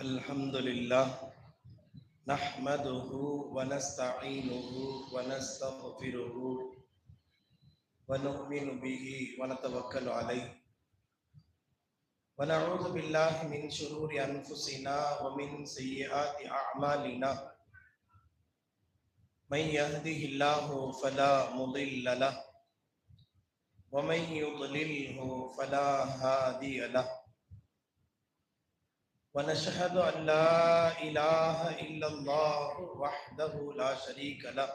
الحمد لله نحمده ونستعينه ونستغفره ونؤمن به ونتوكل عليه ونعوذ بالله من شرور أنفسنا ومن سيئات أعمالنا من يهده الله فلا مضل له ومن يضلله فلا هادي له ونشهد أن لا إله إلا الله وحده لا شريك له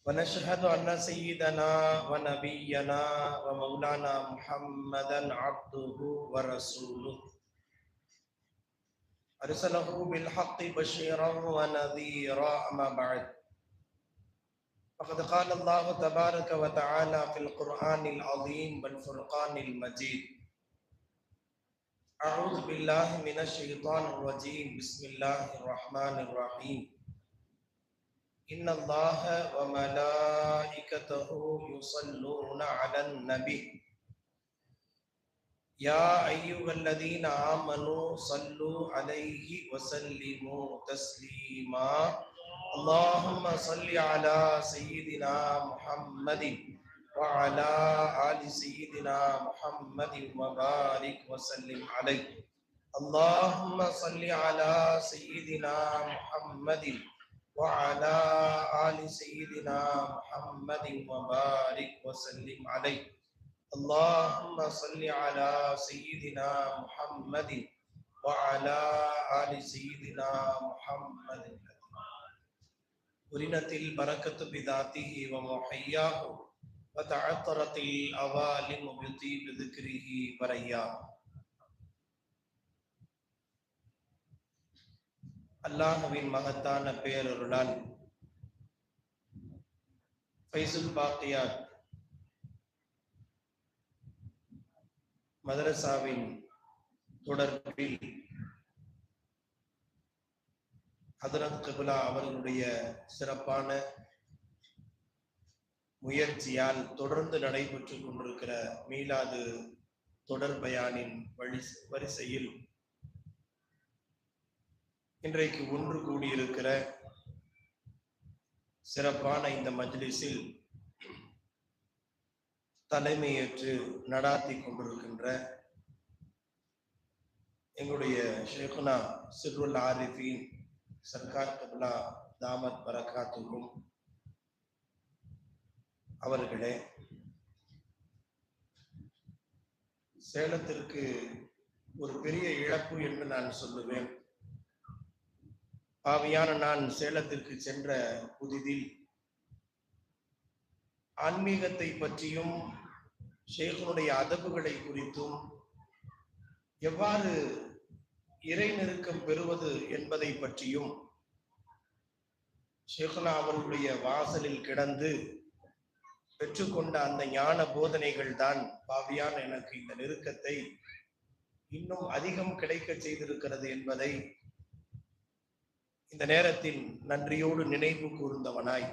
ونشهد أن سيدنا ونبينا ومولانا محمدا عبده ورسوله أرسله بالحق بشيرا ونذيرا أما بعد فقد قال الله تبارك وتعالى في القرآن العظيم والفرقان المجيد أعوذ بالله من الشيطان الرجيم بسم الله الرحمن الرحيم إن الله وملائكته يصلون على النبي يا أيها الذين آمنوا صلوا عليه وسلموا تسليما اللهم صل على سيدنا محمد وعلى آل سيدنا محمد وبارك وسلم عليه اللهم صل على سيدنا محمد وعلى آل سيدنا محمد وبارك وسلم عليه اللهم صل على سيدنا محمد وعلى آل سيدنا محمد قرنت البركة بذاته ومحياه وتعطرت الأوالم بطيب ذكره بريا அல்லாஹ்வின் மகத்தான பேரருளால் ஃபைசுல் பாக்கியாத் மதரசாவின் தொடர்பில் ஹதரத் கிப்லா அவர்களுடைய சிறப்பான முயற்சியால் தொடர்ந்து நடைபெற்று கொண்டிருக்கிற மீலாது தொடர் பயானின் வரிசையில் இன்றைக்கு ஒன்று கூடியிருக்கிற சிறப்பான இந்த மஜ்லிஸில் தலைமையேற்று நடாத்தி கொண்டிருக்கின்ற எங்களுடைய ஷேகுனா சிர்ருல் ஆரிஃபீன் சர்க்கார் கிப்லா தாமத் பரகாத்துக்கும் அவர்களே, சேலத்திற்கு ஒரு பெரிய இழப்பு என்று நான் சொல்லுவேன். பாவியான நான் சேலத்திற்கு சென்ற புதிதில் ஆன்மீகத்தை பற்றியும் ஷேகுனுடைய அதபுகளை குறித்தும் எவ்வாறு இறை நெருக்கம் பெறுவது என்பதை பற்றியும் ஷேகுனா அவர்களுடைய வாசலில் கிடந்து பெற்றுக்கொண்ட அந்த ஞான போதனைகள் தான் பாவியான எனக்கு இந்த நெருக்கத்தை இன்னும் அதிகம் கிடைக்க செய்திருக்கிறது என்பதை இந்த நேரத்தில் நன்றியோடு நினைவு கூர்ந்தவனாய்,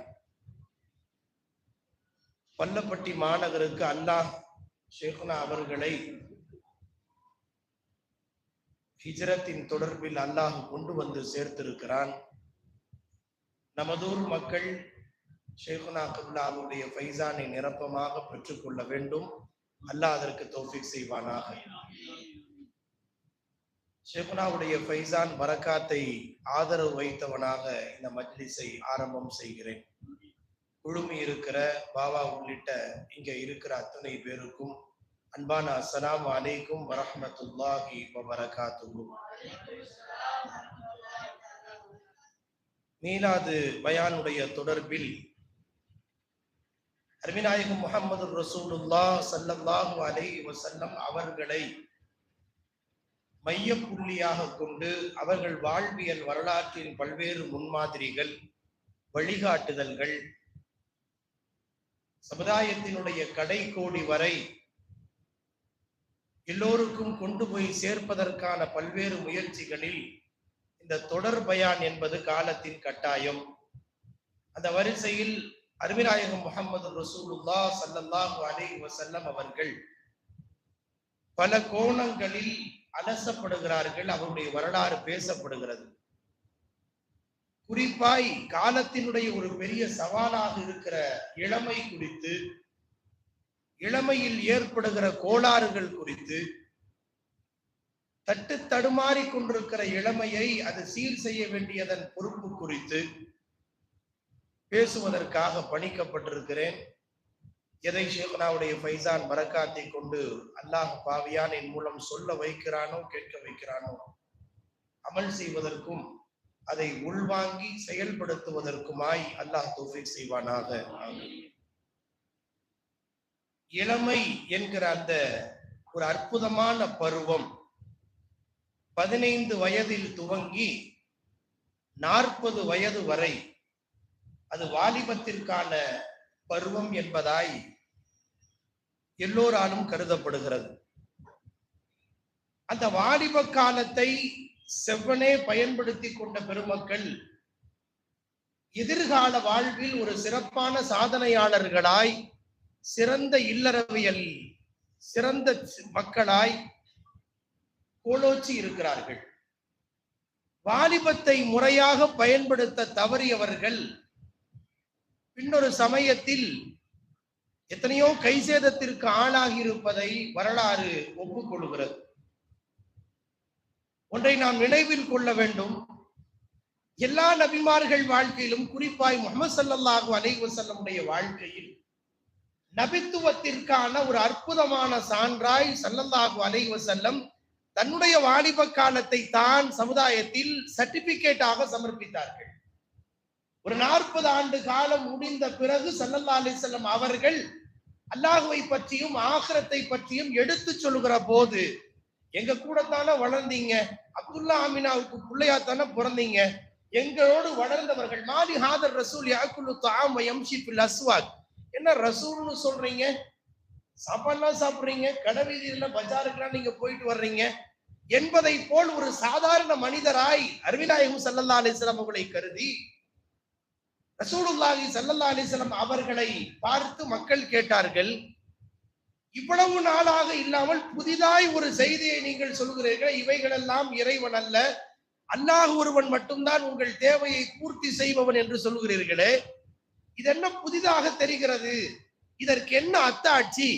பள்ளப்பட்டி மாநகருக்கு அல்லாஹ் ஷேகுனா அவர்களை ஹிஜ்ரத்தின் தொடர்பில் அல்லாஹ் கொண்டு வந்து சேர்த்திருக்கிறான். நமதூர் மக்கள் ஷேகுனா கிப்லா அவருடைய ஃபைசானை நிரப்பமாக பெற்றுக்கொள்ள வேண்டும். அல்லாஹ் அதற்கு தௌஃபீக் செய்வானாக. ஷேகுனாவுடைய ஃபைசான் பரக்காத்தை ஆதரவு வைத்தவனாக இந்த மஜ்லிஸை ஆரம்பம் செய்கிறேன். குழுமி இருக்கிற பாபா உள்ளிட்ட இங்க இருக்கிற அத்தனை பேருக்கும் அன்பான அஸ்ஸலாமு அலைக்கும் வரஹ்மத்துல்லாஹி வபரகாத்துஹு. மீலாது பயானுடைய தொடர்பில் அருமைநாயகம் முஹம்மது ரசூலுல்லாஹ் ஸல்லல்லாஹு அலைஹி வஸல்லம் அவர்களை மைய புள்ளியாக கொண்டு அவர்கள் வாழ்வியல் வரலாற்றின் பல்வேறு முன்மாதிரிகள், வழிகாட்டுதல்கள், சமுதாயத்தினுடைய கடைக்கோடி வரை எல்லோருக்கும் கொண்டு போய் சேர்ப்பதற்கான பல்வேறு முயற்சிகளில் இந்த தொடர் பயான் என்பது காலத்தின் கட்டாயம். அந்த வரிசையில் அருமைநாயகம் முஹம்மது ரசூலுல்லாஹ் ஸல்லல்லாஹு அலைஹி வஸல்லம் அவர்கள் பல கோணங்களில் அலசப்படுகிறார்கள், அவருடைய வரலாறு பேசப்படுகிறது. குறிப்பாய் காலத்தினுடைய ஒரு பெரிய சவாலாக இருக்கிற இளமை குறித்து, இளமையில் ஏற்படுகிற கோளாறுகள் குறித்து, தட்டு தடுமாறி கொண்டிருக்கிற இளமையை அது சீர் செய்ய வேண்டியதன் பொறுப்பு குறித்து பேசுவதற்காக பணிக்கப்பட்டிருக்கிறேன். எதை ஷேக்னாவுடைய ஃபைசான் பரக்காத்தை கொண்டு அல்லாஹ் பாவியான் என் மூலம் சொல்ல வைக்கிறானோ, கேட்க வைக்கிறானோ, அமல் செய்வதற்கும் அதை உள்வாங்கி செயல்படுத்துவதற்குமாய் அல்லாஹ் தௌஃபீக் செய்வானாக. இளமை என்கிற அந்த ஒரு அற்புதமான பருவம் 15 வயதில் துவங்கி 40 வயது வரை அது வாலிபத்திற்கான பருவம் என்பதாய் எல்லோராலும் கருதப்படுகிறது. அந்த வாலிப காலத்தை செவ்வனே பயன்படுத்தி கொண்ட பெருமக்கள் எதிர்கால வாழ்வில் ஒரு சிறப்பான சாதனையாளர்களாய், சிறந்த இல்லறவியல் சிறந்த மக்களாய் கோலோச்சி இருக்கிறார்கள். வாலிபத்தை முறையாக பயன்படுத்த தவறியவர்கள் பின்னொரு சமயத்தில் எத்தனையோ கைசேதத்திற்கு ஆளாகி இருப்பதை வரலாறு ஒப்புக்கொள்கிறது. ஒன்றை நாம் நினைவில் கொள்ள வேண்டும். எல்லா நபிமார்கள் வாழ்க்கையிலும், குறிப்பாய் முஹம்மது ஸல்லல்லாஹு அலைஹி வஸல்லமுடைய வாழ்க்கையில் நபித்துவத்திற்கான ஒரு அற்புதமான சான்றாய் ஸல்லல்லாஹு அலைஹி வஸல்லம் தன்னுடைய வாலிப காலத்தை தான் சமுதாயத்தில் சர்டிபிகேட்டாக சமர்ப்பித்தார்கள். ஒரு 40 ஆண்டு காலம் முடிந்த பிறகு ஸல்லல்லாஹு அலைஹி வஸல்லம் அவர்கள் அல்லாஹ்வை பற்றியும் ஆகிரத்தை பற்றியும் எடுத்து சொல்லுகிற போது, எங்க கூட தானே வளர்ந்தீங்க, அப்துல்லா அமினாவுக்கு பிள்ளையாத்தானே பிறந்தீங்க, எங்களோடு வளர்ந்தவர்கள், மாலி ஹாதர் ரசூல் யாக்குலு தஆம் வ யம்ஷி ஃபில் அஸ்வாக், என்ன ரசூல்னு சொல்றீங்க, சாப்பாடுலாம் சாப்பிடுறீங்க, கடை வீதியில பஜாருக்குலாம் நீங்க போயிட்டு வர்றீங்க என்பதை போல் ஒரு சாதாரண மனிதராய் அருவிநாயகம் ஸல்லல்லாஹு அலைஹி வஸல்லம் அவர்களை கருதி ரசூலுல்லாஹி ஸல்லல்லாஹு அலைஹி வஸல்லம் அவர்களை பார்த்து மக்கள் கேட்டார்கள், இவ்வளவு நாளாக இல்லாமல் புதிதாய் ஒரு செய்தியை நீங்கள் சொல்கிறீர்கள், இவைகளெல்லாம் இறைவன் அல்ல, அல்லாஹ் ஒருவன் மட்டும்தான் உங்கள் தேவையை பூர்த்தி செய்பவன் என்று சொல்கிறீர்களே, இது என்ன புதிதாக தெரிகிறது, இதற்கு என்ன அத்தாட்சி,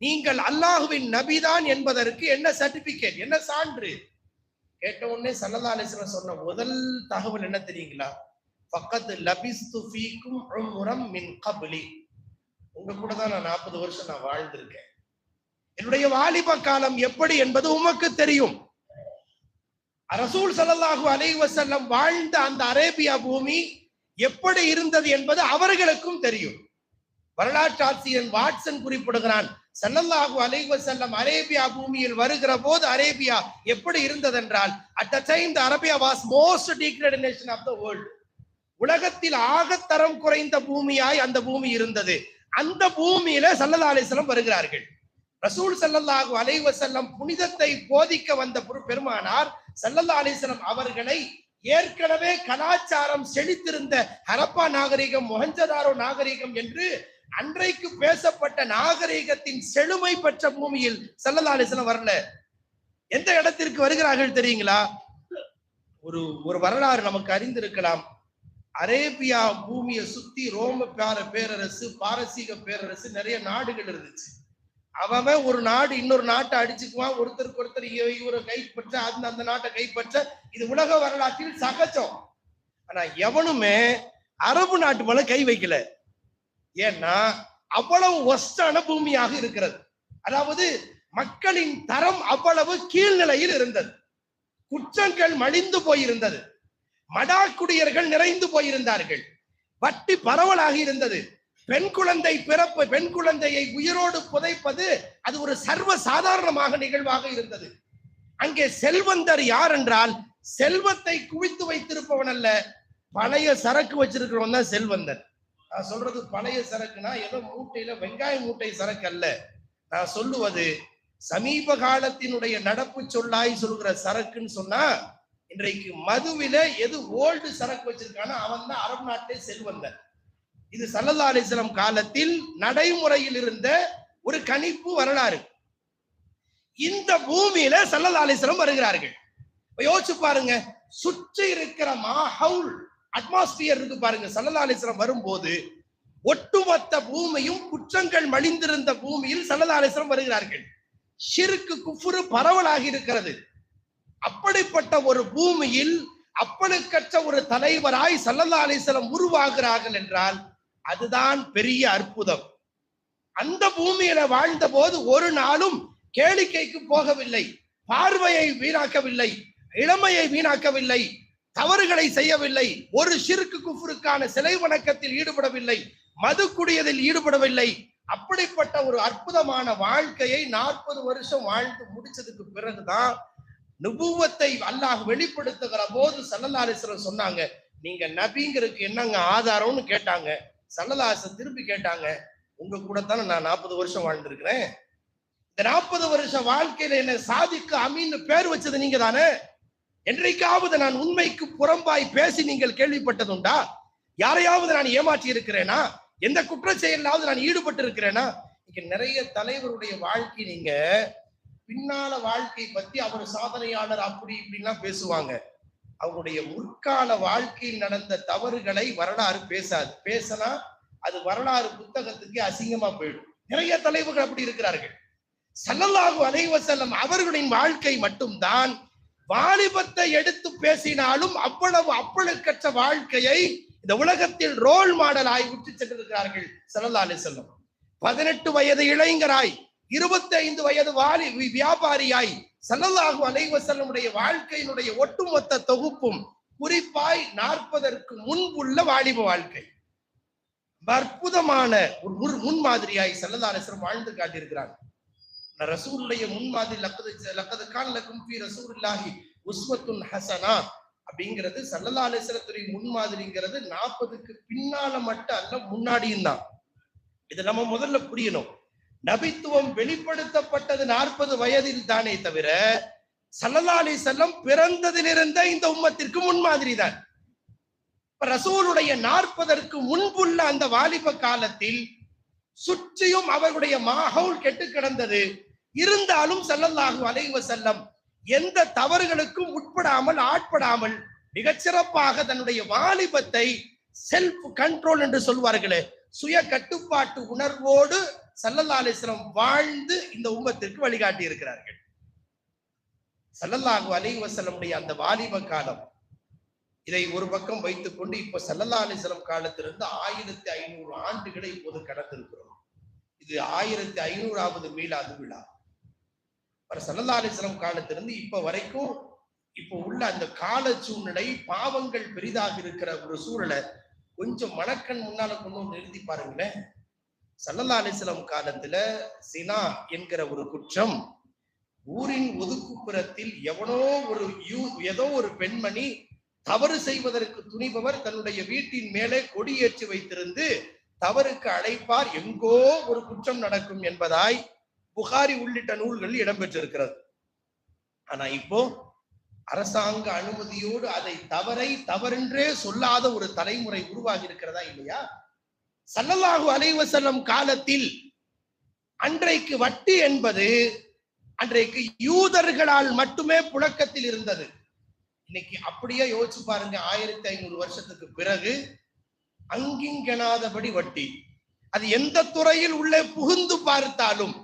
நீங்கள் அல்லாஹுவின் நபிதான் என்பதற்கு என்ன சர்டிபிகேட், என்ன சான்று? கேட்ட உடனே ஸல்லல்லாஹு அலைஹி வஸல்லம் சொன்ன முதல் தகவல் என்ன தெரியுங்களா? ஃபக்கத் லபிஸ்து ஃபீக்கும் உம்ரம் மின் கப்லி, உங்க கூட தான் நான் 40 வருஷம் நான் வாழ்ந்திருக்கேன், என்னுடைய வாலிப காலம் எப்படி என்பது உமக்கு தெரியும். ரசூல் ஸல்லல்லாஹு அலைஹி வஸல்லம் வாழ்ந்த அந்த அரேபியா பூமி எப்படி இருந்தது என்பது அவர்களுக்கும் தெரியும். வரலாற்று ஆசிரியர் வாட்சன் குறிப்பிடுகிறான், ஸல்லல்லாஹு அலைஹி வஸல்லம் அரேபியா பூமியில் வருகிற போது அரேபியா எப்படி இருந்தது என்றால், at the time the Arabia was most degraded nation of the world, உலகத்தில் ஆகத்தரம் குறைந்த பூமியாய் அந்த பூமி இருந்தது. அந்த பூமியில ஸல்லல்லாஹு அலைஹி வஸல்லம் வருகிறார்கள். ரசூல் ஸல்லல்லாஹு அலைஹி வஸல்லம் புனிதத்தை போதிக்க வந்த பெருமானார் ஸல்லல்லாஹு அலைஹி வஸல்லம் அவர்களை ஏற்கனவே கலாச்சாரம் செழித்திருந்த ஹரப்பா நாகரிகம், மொஹஞ்சதாரோ நாகரிகம் என்று அன்றைக்கு பேசப்பட்ட நாகரிகத்தின் செழுமை பெற்ற பூமியில் ஸல்லல்லாஹு அலைஹி வஸல்லம் வரல. எந்த இடத்திற்கு வருகிறார்கள் தெரியுங்களா? ஒரு வரலாறு நமக்கு அறிந்திருக்கலாம். அரேபியா பூமியை சுத்தி ரோம பேரரசு, பாரசீக பேரரசு, நிறைய நாடுகள் இருந்துச்சு. அவன் ஒரு நாடு இன்னொரு நாட்டை அடிச்சுக்குவான், ஒருத்தருக்கு ஒருத்தர் இவரை கைப்பற்ற, அந்த நாட்டை கைப்பற்ற, இது உலக வரலாற்றில் சகஜம். ஆனா எவனுமே அரபு நாட்டு மேல கை வைக்கல. ஏன்னா அவ்வளவு ஒஸ்டான பூமியாக இருக்கிறது. அதாவது மக்களின் தரம் அவ்வளவு கீழ்நிலையில் இருந்தது, குற்றங்கள் மலிந்து போயிருந்தது, மடாக்குடியர்கள் நிறைந்து போயிருந்தார்கள், வட்டி பரவலாக இருந்தது, பெண் குழந்தை பிறப்பு, பெண் குழந்தையை உயிரோடு புதைப்பது அது ஒரு சர்வ சாதாரணமாக நிகழ்வாக இருந்தது. அங்கே செல்வந்தர் யார் என்றால், செல்வத்தை குவித்து வைத்திருப்பவன் அல்ல, பழைய சரக்கு வச்சிருக்கிறவன் தான் செல்வந்தர். நான் சொல்றது பழைய சரக்குனா ஏதோ மூட்டையில வெங்காய மூட்டை சரக்கு அல்ல. நான் சொல்லுவது சமீப காலத்தினுடைய நடப்பு சொல்லாய் சொல்கிற சரக்குன்னு சொன்னா, இன்றைக்கு மதுவில எது ஓல்டு சரக்கு வச்சிருக்கானோ அவன் தான் அரபு நாட்டை செல்வந்தர். இது ஸல்லல்லாஹு அலைஹி வஸல்லம் காலத்தில் நடைமுறையில் இருந்த ஒரு கணிப்பு வரலாறு. இந்த பூமியில ஸல்லல்லாஹு அலைஹி வஸல்லம் வருகிறார்கள். யோசிச்சு பாருங்க, சுற்றி இருக்கிற மாஹவுல் அட்மாஸ்பியர் இருக்கு பாருங்க. ஸல்லல்லாஹு அலைஹி வஸல்லம் வரும்போது ஒட்டுமொத்த பூமியும் குற்றங்கள் மலிந்திருந்த பூமியில் ஸல்லல்லாஹு அலைஹி வஸல்லம் வருகிறார்கள். ஷிர்க் குஃப்ர் பரவலாகி இருக்கிறது. அப்படிப்பட்ட ஒரு பூமியில் அப்பனுக்கற்ற ஒரு தலைவராய் ஸல்லல்லாஹு அலைஹி வஸல்லம் உருவாகிறார்கள் என்றால் அதுதான் பெரிய அற்புதம். அந்த பூமியில வாழ்ந்த போது ஒரு நாளும் கேளிக்கைக்கு போகவில்லை, பார்வையை வீணாக்கவில்லை, இளமையை வீணாக்கவில்லை, தவறுகளை செய்யவில்லை, ஒரு ஷிர்க் குஃப்ருக்கான சிலை வணக்கத்தில் ஈடுபடவில்லை, மது குடியதில் ஈடுபடவில்லை. அப்படிப்பட்ட ஒரு அற்புதமான வாழ்க்கையை 40 வருஷம் வாழ்ந்து முடிச்சதுக்கு பிறகுதான் நுபுவத்தை அல்லாஹ் வெளிப்படுத்துகிற போது ஸல்லல்லாஹு அலைஹி வஸல்லம் சொன்னாங்க, நீங்க நபிங்கிறதுக்கு என்னங்க ஆதாரம்னு கேட்டாங்க. ஸல்லல்லாஹு அலைஹி வஸல்லம் திருப்பி கேட்டாங்க, உங்க கூட தானே நான் 40 வருஷம் வாழ்ந்திருக்கிறேன். இந்த 40 வருஷ வாழ்க்கையில என்ன சாதிக்கு அமீன் பேர் வச்சது நீங்க தானே. என்றைக்காவது நான் உண்மைக்கு புறம்பாய் பேசி நீங்கள் கேள்விப்பட்டதுண்டா? யாரையாவது நான் ஏமாற்றி இருக்கிறேனா? எந்த குற்ற செயலாவது நான் ஈடுபட்டு இருக்கிறேனா? இங்க நிறைய தலைவருடைய வாழ்க்கை நீங்க பின்னால வாழ்க்கை பத்தி அவர் சாதனையாளர் அப்படி இப்படின்லாம் பேசுவாங்க. அவருடைய முற்கால வாழ்க்கையில் நடந்த தவறுகளை வரலாறு பேசாது. பேசினா அது வரலாறு புத்தகத்துக்கு அசிங்கமா போயிடும். நிறைய தலைவர்கள் அப்படி இருக்கிறார்கள். ஸல்லல்லாஹு அலைஹி வஸல்லம் அவர்களின் வாழ்க்கை மட்டும்தான் வாலிபத்தை எடுத்து பேசினாலும் அவ்வளவு அப்பழுக்கற்ற வாழ்க்கையை இந்த உலகத்தில் ரோல் மாடலாய் விட்டு சென்றிருக்கிறார்கள் ஸல்லல்லாஹு அலைஹி வஸல்லம். 18 வயது இளைஞராய் 25 வயது வியாபாரியாய் ஸல்லல்லாஹு அலைஹி வஸல்லமுடைய வாழ்க்கையினுடைய ஒட்டுமொத்த தொகுப்பும் குறிப்பாய் 40ற்கு முன்புள்ள வாலிப வாழ்க்கை அற்புதமான ஒரு முன்மாதிரியாய் ஸல்லல்லாஹு அலைஹி வஸல்லம் வாழ்ந்து காட்டியிருக்கிறாங்க. ரசூலுடைய முன்மாதிரி லக்கது கான லக்கும் ஃபீ ரசூலில்லாஹி உஸ்வத்துன் ஹஸனா அப்படிங்கிறது ஸல்லல்லாஹு அலைஹி வஸல்லத்துடைய முன்மாதிரிங்கிறது 40க்கு பின்னால மட்டும் அல்ல, முன்னாடியும் தான். இது நம்ம முதல்ல புரியணும். நபித்துவம் வெளிப்படுத்தப்பட்டது 40 வயதில் தானே தவிர ஸல்லல்லாஹு அலைஹி வஸல்லம் பிறந்ததிலிருந்த இந்த உம்மத்திற்கு முன்மாதிரி தான். ரசூலுடைய 40ற்கு முன்புள்ள அந்த வாலிப காலத்தில் சுற்றியும் அவர்களுடைய மாஹவுல் கெட்டு கிடந்தது. இருந்தாலும் ஸல்லல்லாஹு அலைஹி வஸல்லம் எந்த தவறுகளுக்கும் உட்படாமல் ஆட்படாமல் மிகச்சிறப்பாக தன்னுடைய வாலிபத்தை செல்ஃப் கண்ட்ரோல் என்று சொல்வார்களே, சுய கட்டுப்பாட்டு உணர்வோடு ஸல்லல்லாஹு அலைஹி வஸல்லம் வாழ்ந்து இந்த உம்மத்திற்கு வழிகாட்டி இருக்கிறார்கள். ஸல்லல்லாஹு அலைஹி வஸல்லமுடைய அந்த வாலிப காலம் இதை ஒரு பக்கம் வைத்துக் கொண்டு இப்ப ஸல்லல்லாஹு அலைஹி வஸல்லம் காலத்திலிருந்து 1500 ஆண்டுகளை இப்போது கடந்திருக்கிறோம். இது 1500வது மீலாது விழா. ஸல்லல்லாஹு அலைஹி வஸல்லம் காலத்திலிருந்து இப்ப வரைக்கும் இப்ப உள்ள அந்த கால சூழ்நிலை, பாவங்கள் பெரிதாக இருக்கிற ஒரு சூழலை கொஞ்சம் மனக்கண் முன்னால கொண்டு வந்து நிறுத்தி பாருங்களேன். ஸல்லல்லாஹு அலைஹி வஸல்லம் காலத்துல சினா என்கிற ஒரு குற்றம், ஊரின் ஒதுக்குப்புறத்தில் ஏதோ ஒரு பெண்மணி தவறு செய்வதற்கு துணிபவர் தன்னுடைய வீட்டின் மேலே கொடியேற்றி வைத்திருந்து தவறுக்கு அழைப்பார், எங்கோ ஒரு குற்றம் நடக்கும் என்பதாய் புகாரி உள்ளிட்ட நூல்கள் இடம்பெற்றிருக்கிறது. ஆனா இப்போ அரசாங்க அனுமதியோடு அதை தவறென்றே சொல்லாத ஒரு தலைமுறை உருவாகி இருக்கிறதா இல்லையா? ஸல்லல்லாஹு அலைஹி வஸல்லம் காலத்தில் அன்றைக்கு வட்டி என்பது அன்றைக்கு யூதர்களால் மட்டுமே புழக்கத்தில் இருந்தது. இன்னைக்கு அப்படியே யோசிச்சு பாருங்க, 1500 வருஷத்துக்கு பிறகு அங்கிங்கெனாதபடி வட்டி. அது எந்த துறையில் உள்ளே புகுந்து பார்த்தாலும்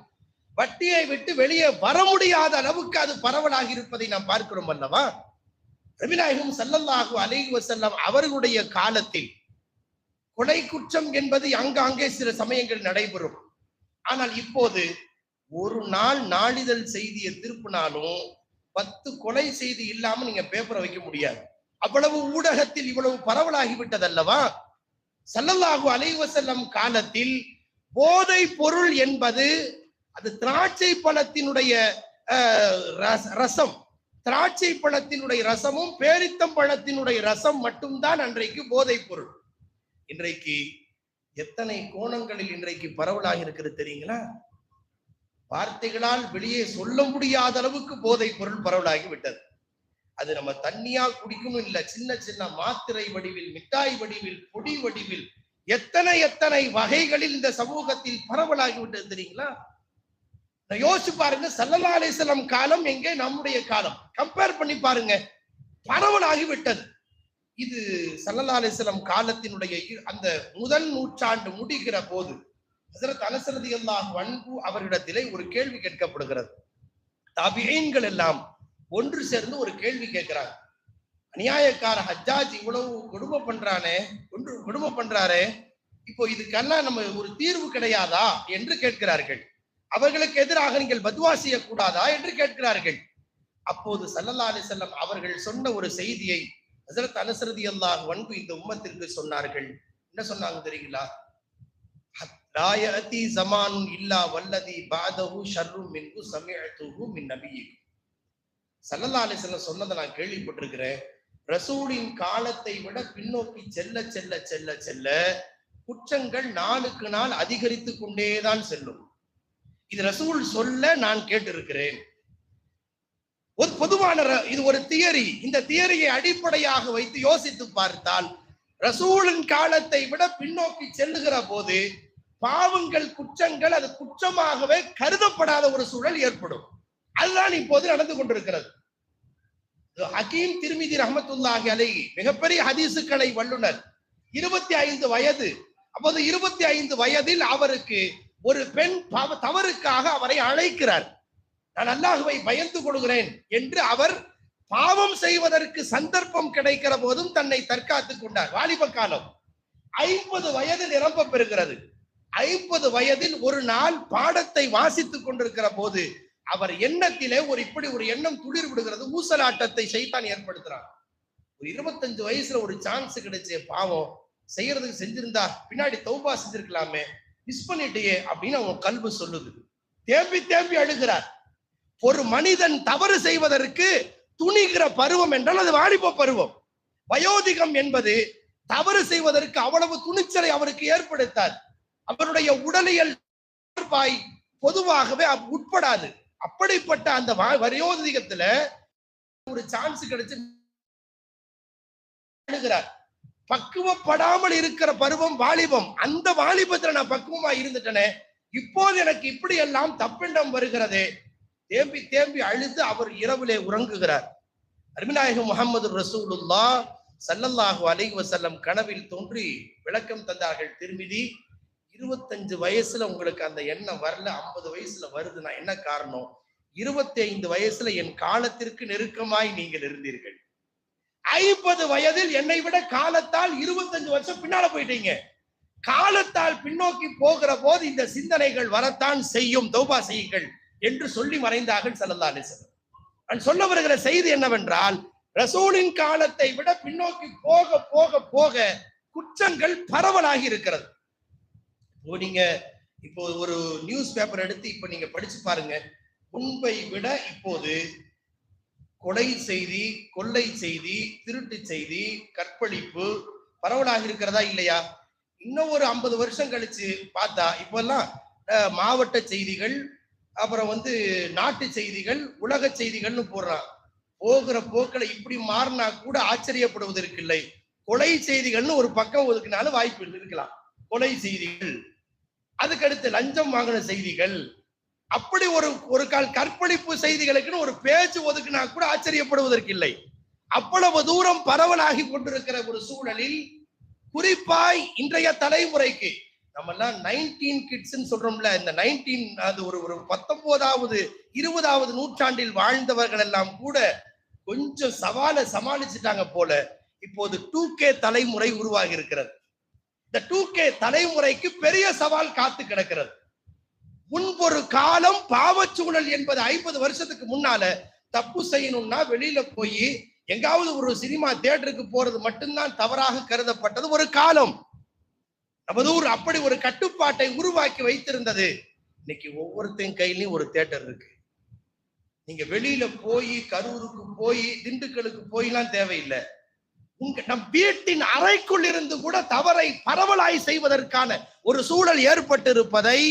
வட்டியை விட்டு வெளியே வர முடியாத அளவுக்கு அது பரவலாகி இருப்பதை நாம் பார்க்கிறோம் அல்லவா? நபிநாயகம் ஸல்லல்லாஹு அலைஹி வஸல்லம் அவர்களுடைய காலத்தில் கொலை குற்றம் என்பது அங்காங்கே சில சமயங்கள் நடைபெறும். ஆனால் இப்போது ஒரு நாள் நாளிதழ் செய்தியை திருப்பினாலும் 10 கொலை செய்தி இல்லாம நீங்க பேப்பரை வைக்க முடியாது. அவ்வளவு ஊடகத்தில் இவ்வளவு பரவலாகிவிட்டது அல்லவா? ஸல்லல்லாஹு அலைஹி வஸல்லம் காலத்தில் போதை பொருள் என்பது அது திராட்சை பழத்தினுடைய ரசம், திராட்சை பழத்தினுடைய ரசமும் பேரித்தம் பழத்தினுடைய ரசம் மட்டும்தான் அன்றைக்கு போதை பொருள். இன்றைக்கு எத்தனை கோணங்களில் இன்றைக்கு பரவலாக இருக்கிறது தெரியுங்களா? வார்த்தைகளால் வெளியே சொல்ல முடியாத அளவுக்கு போதை பொருள் பரவலாகி விட்டது. அது நம்ம தண்ணியா குடிக்கணும் இல்ல, சின்ன சின்ன மாத்திரை வடிவில், மிட்டாய் வடிவில், பொடி வடிவில், எத்தனை வகைகளில் இந்த சமூகத்தில் பரவலாகி விட்டது தெரியுங்களா? யோசிச்சு பாருங்க, ஸல்லல்லாஹு அலைஹி வஸல்லம் காலம் எங்கே, நம்முடைய காலம் கம்பேர் பண்ணி பாருங்க, பரவலாகிவிட்டது. இது ஸல்லல்லாஹு அலைஹி வஸல்லம் காலத்தினுடைய அந்த முதல் நூற்றாண்டு முடிகிற போது ஹஜ்ரத் அனஸ் ரலியல்லாஹு அன்ஹு அவர்களிடத்திலே ஒரு கேள்வி கேட்கப்படுகிறது. தாபிஈன்கள் எல்லாம் ஒன்று சேர்ந்து ஒரு கேள்வி கேட்கிறாங்க. அநியாயக்கார ஹஜ்ஜாஜ் இவ்வளவு கொடுமை பண்றாரே, இப்போ இதுக்கெல்லாம் நம்ம ஒரு தீர்வு கிடையாதா என்று கேட்கிறார்கள். அவர்களுக்கு எதிராக நீங்கள் பத்வா செய்யக்கூடாதா என்று கேட்கிறார்கள். அப்போது ஸல்லல்லாஹு அலைஹி வஸல்லம் அவர்கள் சொன்ன ஒரு செய்தியை ஹஜ்ரத் அனஸ் ரலியல்லாஹு அன்ஹு இந்த உம்மத்திற்கு சொன்னார்கள். என்ன சொன்னாங்க தெரியுங்களா? லா யஅதி ஸமானுன் இல்லா வல்லதி பஅதஹு ஷர்ரும் மின்ஹு சமிஅதுஹு மின் நபியிக்கும். ஸல்லல்லாஹு அலைஹி வஸல்லம் சொன்னதை நான் கேள்விப்பட்டிருக்கிறேன். ரசூலின் காலத்தை விட பின்னோக்கி செல்ல செல்ல செல்ல செல்ல குற்றங்கள் நாளுக்கு நாள் அதிகரித்து கொண்டேதான் செல்லும். இது ரசூல் சொல்ல நான் கேட்டிருக்கிறேன். ஒரு பொதுவான இது ஒரு தியரி. இந்த தியரியை அடிப்படையாக வைத்து யோசித்து பார்த்தால் ரசூலின் காலத்தை விட பின்னோக்கி செல்லுகிற போது பாவங்கள், குற்றங்கள் அது குற்றமாகவே கருதப்படாத ஒரு சூழல் ஏற்படும். அதுதான் இப்போது நடந்து கொண்டிருக்கிறது. ஹக்கீம் திர்மிதி ரஹ்மத்துல்லாஹி அலைஹி மிகப்பெரிய ஹதீசுக்களை வல்லுனர், 25 வயது. அப்போது 25 வயதில் அவருக்கு ஒரு பெண் தவறுக்காக அவரை அழைக்கிறார். நான் அல்லாஹ்வை பயந்து கொள்கிறேன் என்று அவர் பாவம் செய்வதற்கு சந்தர்ப்பம் கிடைக்கிற போதும் தன்னை தற்காத்துக் கொண்டார். வாலிப காலம். 50 வயது நிரம்ப பெறுகிறது. 50 வயதில் ஒரு நாள் பாடத்தை வாசித்துக் கொண்டிருக்கிற போது அவர் எண்ணத்திலே இப்படி ஒரு எண்ணம் துளிர் விடுகிறது. ஊசலாட்டத்தை ஷைத்தான் ஏற்படுத்துறான். ஒரு 25 வயசுல ஒரு சான்ஸ் கிடைச்சே, பாவம் செய்யறதுக்கு செஞ்சிருந்தா பின்னாடி தௌபா செஞ்சிருக்கலாமே, மிஸ் பண்ணிட்டே அப்படின்னு அவங்க கல்வி சொல்லுது. தேம்பி தேம்பி அழுகிறார். ஒரு மனிதன் தவறு செய்வதற்கு துணிகிற பருவம் என்றால் அது வாலிப பருவம். வயோதிகம் என்பது தவறு செய்வதற்கு அவ்வளவு துணிச்சலை அவருக்கு ஏற்படுத்தாது. அவருடைய உடலியல் பொதுவாகவே உட்படாது. அப்படிப்பட்ட அந்த வயோதிகத்துல ஒரு சான்ஸ் கிடைச்சு அழுகிறார். பக்குவப்படாமல் இருக்கிற பருவம் வாலிபம். அந்த வாலிபத்துல நான் பக்குவமா இருந்துட்டேனே, இப்போது எனக்கு இப்படி எல்லாம் தப்பெண்ணம் வருகிறதே. தேம்பி தேம்பி அழுது அவர் இரவிலே உறங்குகிறார். அருமைநாயகம் முஹம்மது ரசூலுல்லாஹ் ஸல்லல்லாஹு அலைஹி வஸல்லம் கனவில் தோன்றி விளக்கம் தந்தார்கள். திருமிதி, 25 வயசுல உங்களுக்கு அந்த எண்ணம் வரல, 50 வயசுல வருதுன்னா என்ன காரணம்? 25 வயசுல என் காலத்திற்கு நெருக்கமாய் நீங்கள் இருந்தீர்கள். 50 வயதில் என்னை விட காலத்தால் 25 வருஷம் பின்னால போயிட்டீங்க. காலத்தால் பின்னோக்கி போகிற போது இந்த சிந்தனைகள் வரத்தான் செய்யும், தௌபா செய்யுங்கள் என்று சொல்லி மறைந்தார்கள் ஸல்லல்லாஹு அலைஹி வஸல்லம். நான் சொல்ல வருகிற செய்தி என்னவென்றால், ரசூலின் காலத்தை விட பின்னோக்கி போக போக போக குற்றங்கள் பரவலாகி இருக்கிறது. நீங்க இப்போ ஒரு நியூஸ் பேப்பர் எடுத்து இப்ப நீங்க படிச்சு பாருங்க. முன்பை விட இப்போது கொலை செய்தி, கொள்ளை செய்தி, திருட்டு செய்தி, கற்பழிப்பு பரவலாக இருக்கிறதா இல்லையா? இன்னும் ஒரு 50 வருஷம் கழிச்சு பார்த்தா இப்பெல்லாம் மாவட்ட செய்திகள், அப்புறம் நாட்டு செய்திகள், உலக செய்திகள்னு போடுறான். போகிற போக்களை இப்படி மாறினா கூட ஆச்சரியப்படுவதற்கு இல்லை. கொலை செய்திகள்னு ஒரு பக்கம் ஒதுக்கினாலும் வாய்ப்பு இருக்கலாம். கொலை செய்திகள், அதுக்கடுத்து லஞ்சம் வாங்கின செய்திகள், அப்படி ஒரு கால் கற்பழிப்பு செய்திகளுக்குன்னு ஒரு பேச்சு ஒதுக்கினா கூட ஆச்சரியப்படுவதற்கு இல்லை. அவ்வளவு தூரம் பரவலாகி கொண்டிருக்கிற ஒரு சூழலில் குறிப்பாய் இன்றைய தலைமுறைக்கு, நம்ம எல்லாம் 19 கிட்ஸ் சொல்றோம்ல, இந்த 19 அது ஒரு 19வது 20வது நூற்றாண்டில் வாழ்ந்தவர்கள் எல்லாம் கூட கொஞ்சம் சவாலை சமாளிச்சுட்டாங்க போல. இப்போது 2K தலைமுறை உருவாகி இருக்கிறது. இந்த 2K தலைமுறைக்கு பெரிய சவால் காத்து கிடக்கிறது. முன்பொரு காலம் பாவச்சூழல் என்பது 50 வருஷத்துக்கு முன்னால தப்பு செய்யணும்னா வெளியில போய் எங்காவது ஒரு சினிமா தியேட்டருக்கு போறது மட்டும்தான் தவறாக கருதப்பட்டது ஒரு காலம். நமது ஊர் அப்படி ஒரு கட்டுப்பாட்டை உருவாக்கி வைத்திருந்தது. இன்னைக்கு ஒவ்வொருத்தன் கையிலையும் ஒரு தியேட்டர் இருக்கு. நீங்க வெளியில போய் கரூருக்கு போய் திண்டுக்கலுக்கு போயெல்லாம் தேவையில்லை. நம் வீட்டின் அறைக்குள் இருந்து கூட தவறை பரவலாய் செய்வதற்கான ஒரு சூழல் ஏற்பட்டு இருப்பதை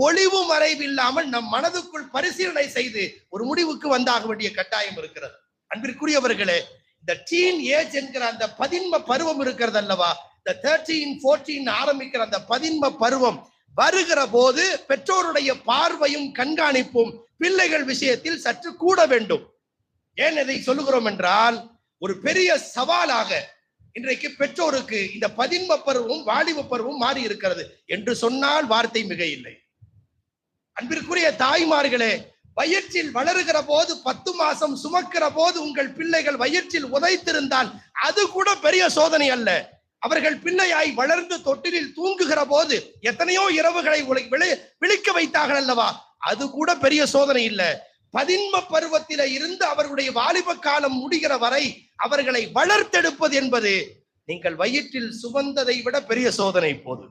ஒளிவு மறைவில்லாமல் நம் மனதுக்குள் பரிசீலனை செய்து ஒரு முடிவுக்கு வந்தாக வேண்டிய கட்டாயம் இருக்கிறது. அன்பிற்குரியவர்களே, இந்த டீன் ஏஜ் என்கிற அந்த பதின்ம பருவம் இருக்கிறது அல்லவா, இந்த 13, 14 ஆரம்பிக்கிற அந்த பதின்ம பருவம் வருகிற போது பெற்றோருடைய பார்வையும் கண்காணிப்பும் பிள்ளைகள் விஷயத்தில் சற்று கூட வேண்டும். ஏன் இதை சொல்லுகிறோம் என்றால், ஒரு பெரிய சவாலாக இன்றைக்கு பெற்றோருக்கு இந்த பதின்ம பருவம் வாலிப பருவம் மாறி இருக்கிறது என்று சொன்னால் வார்த்தை மிக இல்லை. அன்பிற்குரிய தாய்மார்களே, வயிற்றில் வளருகிற போது 10 மாசம் சுமக்கிற போது உங்கள் பிள்ளைகள் வயிற்றில் உதைத்திருந்தால் அது கூட பெரிய சோதனை அல்ல. அவர்கள் பிள்ளையாய் வளர்ந்து தொட்டிலில் தூங்குகிற போது எத்தனையோ இரவுகளை விழிக்க வைத்தார்கள் அல்லவா, அது கூட பெரிய சோதனை இல்ல. பதின்ம பருவத்தில இருந்து அவர்களுடைய வாலிப காலம் முடிகிற வரை அவர்களை வளர்த்தெடுப்பது என்பது நீங்கள் வயிற்றில் சுமந்ததை விட பெரிய சோதனை. இப்போது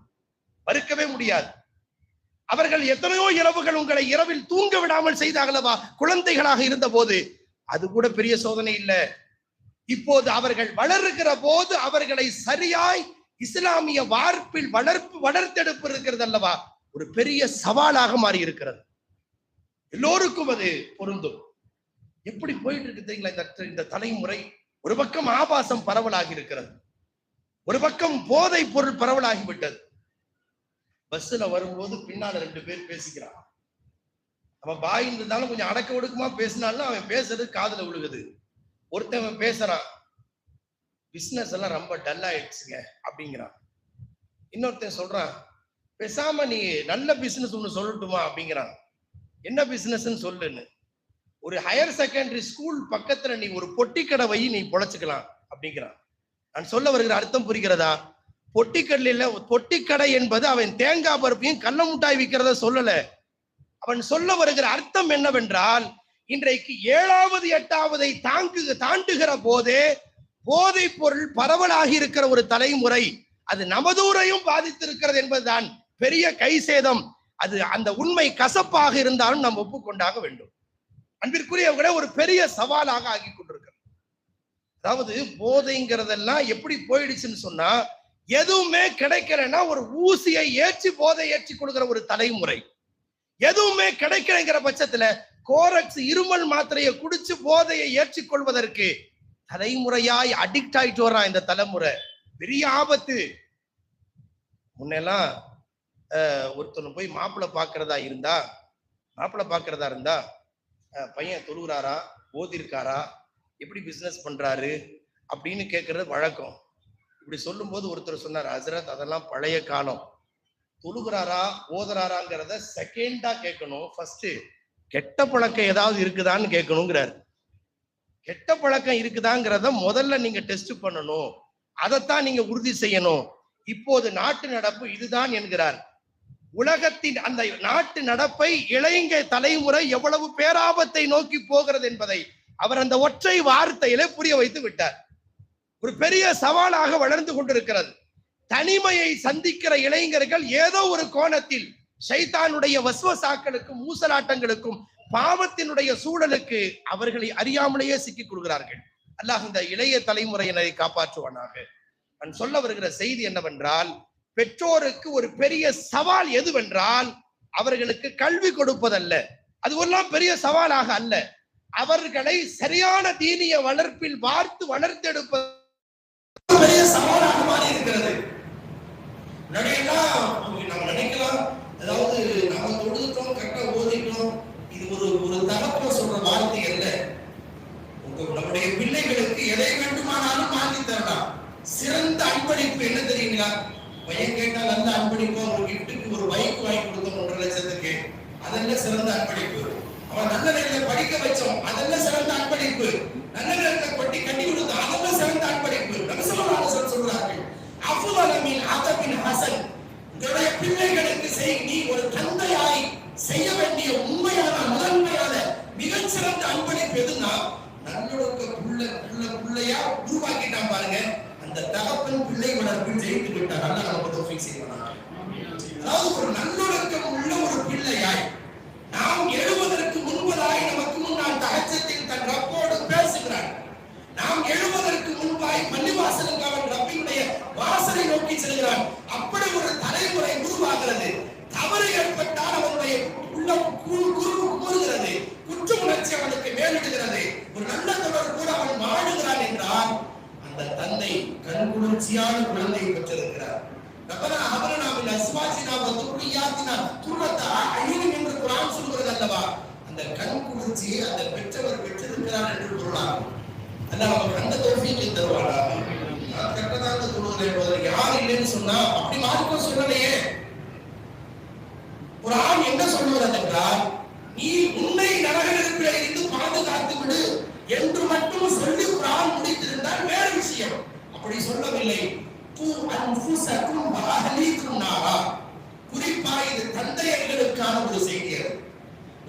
மறுக்கவே முடியாது. அவர்கள் எத்தனையோ இரவுகள் உங்களை இரவில் தூங்க விடாமல் செய்தார்களவா குழந்தைகளாக இருந்த போது, அது கூட பெரிய சோதனை இல்லை. இப்போது அவர்கள் வளருகிற போது அவர்களை சரியாய் இஸ்லாமிய வார்ப்பில் வளர்த்தெடுப்பு இருக்கிறது அல்லவா, ஒரு பெரிய சவாலாக மாறி இருக்கிறது. எல்லோருக்கும் அது பொருந்தும். எப்படி போயிட்டு இருக்கு தெரியுங்களா இந்த தலைமுறை? ஒரு பக்கம் ஆபாசம் பரவலாகி இருக்கிறது, ஒரு பக்கம் போதை பொருள் பரவலாகிவிட்டது. பஸ்ல வரும்போது பின்னால 2 பேர் பேசிக்கிறான். அவன் பாய் இருந்தாலும் கொஞ்சம் அடக்க ஒடுக்கமா பேசினாலும் அவன் பேசுறது காதுல விழுகுது. ஒருத்தவன் பேசுறான், பிசினஸ் எல்லாம் ரொம்ப டல் ஆயிடுச்சுங்க அப்படிங்கிறான். இன்னொருத்தன் சொல்றான், பேசாம நீ நல்ல பிசினஸ் ஒண்ணு சொல்லட்டுமா அப்படிங்கிறான். என்ன பிசினஸ் சொல்லுன்னு. ஒரு ஹையர் செகண்டரி ஸ்கூல் பக்கத்துல நீ ஒரு பொட்டி கடை வை, நீ பொழைச்சுக்கலாம் அப்படிங்கிறான். நான் சொல்ல வருகிற அர்த்தம் புரிகிறதா? பொட்டிக்கடை என்பது அவன் தேங்காய் பருப்பையும் கள்ள முட்டாய் விற்கிறத சொல்லல. அவன் சொல்ல வருகிற அர்த்தம் என்னவென்றால், இன்றைக்கு 7வது 8வதை தாண்டுகிற போதே போதை பொருள் பரவலாகி இருக்கிற ஒரு தலைமுறை, அது நமதூரையும் பாதித்திருக்கிறது என்பதுதான் பெரிய கை சேதம். அது அந்த உண்மை கசப்பாக இருந்தாலும் நாம் ஒப்புக்கொண்டாக வேண்டும். அன்பிற்குரியவர்களே, ஒரு பெரிய சவாலாக ஆகி கொண்டிருக்கிறது. அதாவது போதைங்கிறதெல்லாம் எப்படி போயிடுச்சுன்னு சொன்னா, எதுவுமே கிடைக்கலன்னா ஒரு ஊசியை ஏற்றி போதை ஏற்றி கொடுக்கிற ஒரு தலைமுறை. எதுவுமே கிடைக்கலைங்கிற பட்சத்துல கோரக்ஸ் இருமல் மாத்திரையை குடிச்சு போதையை ஏற்றிக் கொள்வதற்கு தலைமுறையாய் அடிக்ட் ஆயிட்டு வர்றான் இந்த தலைமுறை. பெரிய ஆபத்து. முன்னெல்லாம் ஒருத்தனை போய் மாப்பிள்ளை பார்க்கறதா இருந்தா பையன் தொழுகிறாரா, ஓதிருக்காரா, எப்படி பிசினஸ் பண்றாரு அப்படின்னு கேட்கறது வழக்கம். இப்படி சொல்லும் போது ஒருத்தர் சொன்னார், ஹசரத் அதெல்லாம் பழைய காலம், தொழுகிறாரா ஓதுறாராங்கிறத செகண்டா கேட்கணும், ஃபர்ஸ்ட் கெட்ட பழக்கம் ஏதாவது இருக்குதான்னு கேட்கணுங்கிறார். கெட்ட பழக்கம் இருக்குதாங்கிறத முதல்ல நீங்க டெஸ்ட் பண்ணணும், அதைத்தான் நீங்க உறுதி செய்யணும். இப்போது நாட்டு நடப்பு இதுதான் என்கிறார். உலகத்தின் அந்த நாட்டு நடப்பை இளைஞ தலைமுறை எவ்வளவு பேராபத்தை நோக்கி போகிறது என்பதை அவர் அந்த ஒற்றை வார்த்தையிலே புரிய வைத்து விட்டார். ஒரு பெரிய சவாலாக வளர்ந்து கொண்டிருக்கிறது. தனிமையை சந்திக்கிற இளைஞர்கள் ஏதோ ஒரு கோணத்தில் ஷைத்தானுடைய வஸ்வசாக்களுக்கும் ஊசலாட்டங்களுக்கும் பாவத்தினுடைய சூழலுக்கு அவர்களை அறியாமலேயே சிக்கிக் கொள்கிறார்கள். அல்லாஹ் இந்த இளைய தலைமுறையினரை காப்பாற்றுவானாக. நான் சொல்ல வருகிற செய்தி என்னவென்றால், பெற்றோருக்கு ஒரு பெரிய சவால் எதுவென்றால், அவர்களுக்கு கல்வி கொடுப்பதல்ல, அது எல்லாம் பெரிய சவாலாக அல்ல, அவர்களை சரியான தீனிய வளர்ப்பில் வளர்த்தெடுப்பது பெரிய சவாலாக மாறி இருக்கிறது. நம்ம நினைக்கலாம், அதாவது நம்ம தொழுதுட்டோம், கரெக்டா ஓதிட்டோம், இது ஒரு தகப்ப சொல்ற வார்த்தை அல்ல. நம்முடைய பிள்ளைகளுக்கு எதை வேண்டுமானாலும் மாற்றி தரலாம். சிறந்த அன்பளிப்பு என்ன தெரியுங்களா? பையன் கேட்டால் நல்ல அன்பளிப்பு, ஒரு கிஃப்ட்டுக்கு ஒரு பைக் வாங்கி கொடுத்தோம் 1.5 லட்சத்துக்கு, அதெல்லாம் சிறந்த அன்பளிப்பு. அவன் நல்ல நேரத்தில் படிக்க வச்சோம், அதெல்லாம் சிறந்த அன்பளிப்பு. நல்ல நேரத்தில் கொட்டி கட்டி கொடுத்தோம், அதெல்லாம் சிறந்த அன்பளிப்பு. சொல்றார்கள், அஃபுலமின் அதபின் ஹசன், உங்களுடைய பிள்ளைகளுக்கு நீ ஒரு தந்தையாய் செய்ய வேண்டிய உண்மையான முதன்மையான மிகச்சிறந்த அன்பளிப்பு எதுனா, நல்லொழுக்க பிள்ளையா உருவாக்கிட்டான் பாருங்க. அந்த தகப்பன் பிள்ளை வளர்ப்பில் ஜெயித்து விட்டார். அல்லாஹ் நமக்கு தௌஃபீக் செய்வானாக. அதாவது ஒரு நல்லொழுக்கம் உள்ள ஒரு பிள்ளையாய் நாம் எழுவதற்கு முன்பதாய் நமக்கு முன்னால் தஹஜ்ஜத்தில் தன் ரப்போடு பேசுகிறார். நாம் எழுவதற்கு முன்பாய் பள்ளிவாசலுக்கு அவன் ரப்பினுடைய வாசலை நோக்கி செல்கிறான். அப்படி ஒரு தலைமுறை உருவாகிறது. தவறு ஏற்பட்டால் அவனுடைய உள்ளம் கூறுகிறது, குற்ற உணர்ச்சி அவனுக்கு மேலிடுகிறது. ஒரு நல்ல தொடர் கூட அவன் வாழுகிறான் என்றால் அந்த தந்தை கண்குளிர்ச்சியான குழந்தையை பெற்றிருக்கிறார். ரப்பனா ஹபலனா மின் அஸ்வாஜினா வ துர்ரியாத்தினா படிச்சு அந்த பெற்றவர் பெற்றிருக்கிறார் என்று பொருளாகும். அல்லாஹ் நமக்கு அந்த தௌஃபீக்கை தருவாரா? நான் கரெக்டாக சொல்லுகிறேன் என்பதை யார் இல்லைன்னு சொன்னா அப்படி மார்க்கம் சொல்லலையே. குர்ஆன் என்ன சொல்லுகிறது என்றால், நீ உன்னை நரக நெருப்பில் இருந்து பாதுகாத்து விடு என்று மட்டும் சொல்லி குர்ஆன் முடித்திருந்தால் வேறு விஷயம். அப்படி சொல்லவில்லை. கு அன்ஃபுஸகும் வ அஹ்லீக்கும் நாரா. குறிப்பாக இது தந்தையர்களுக்கான ஒரு செய்தி.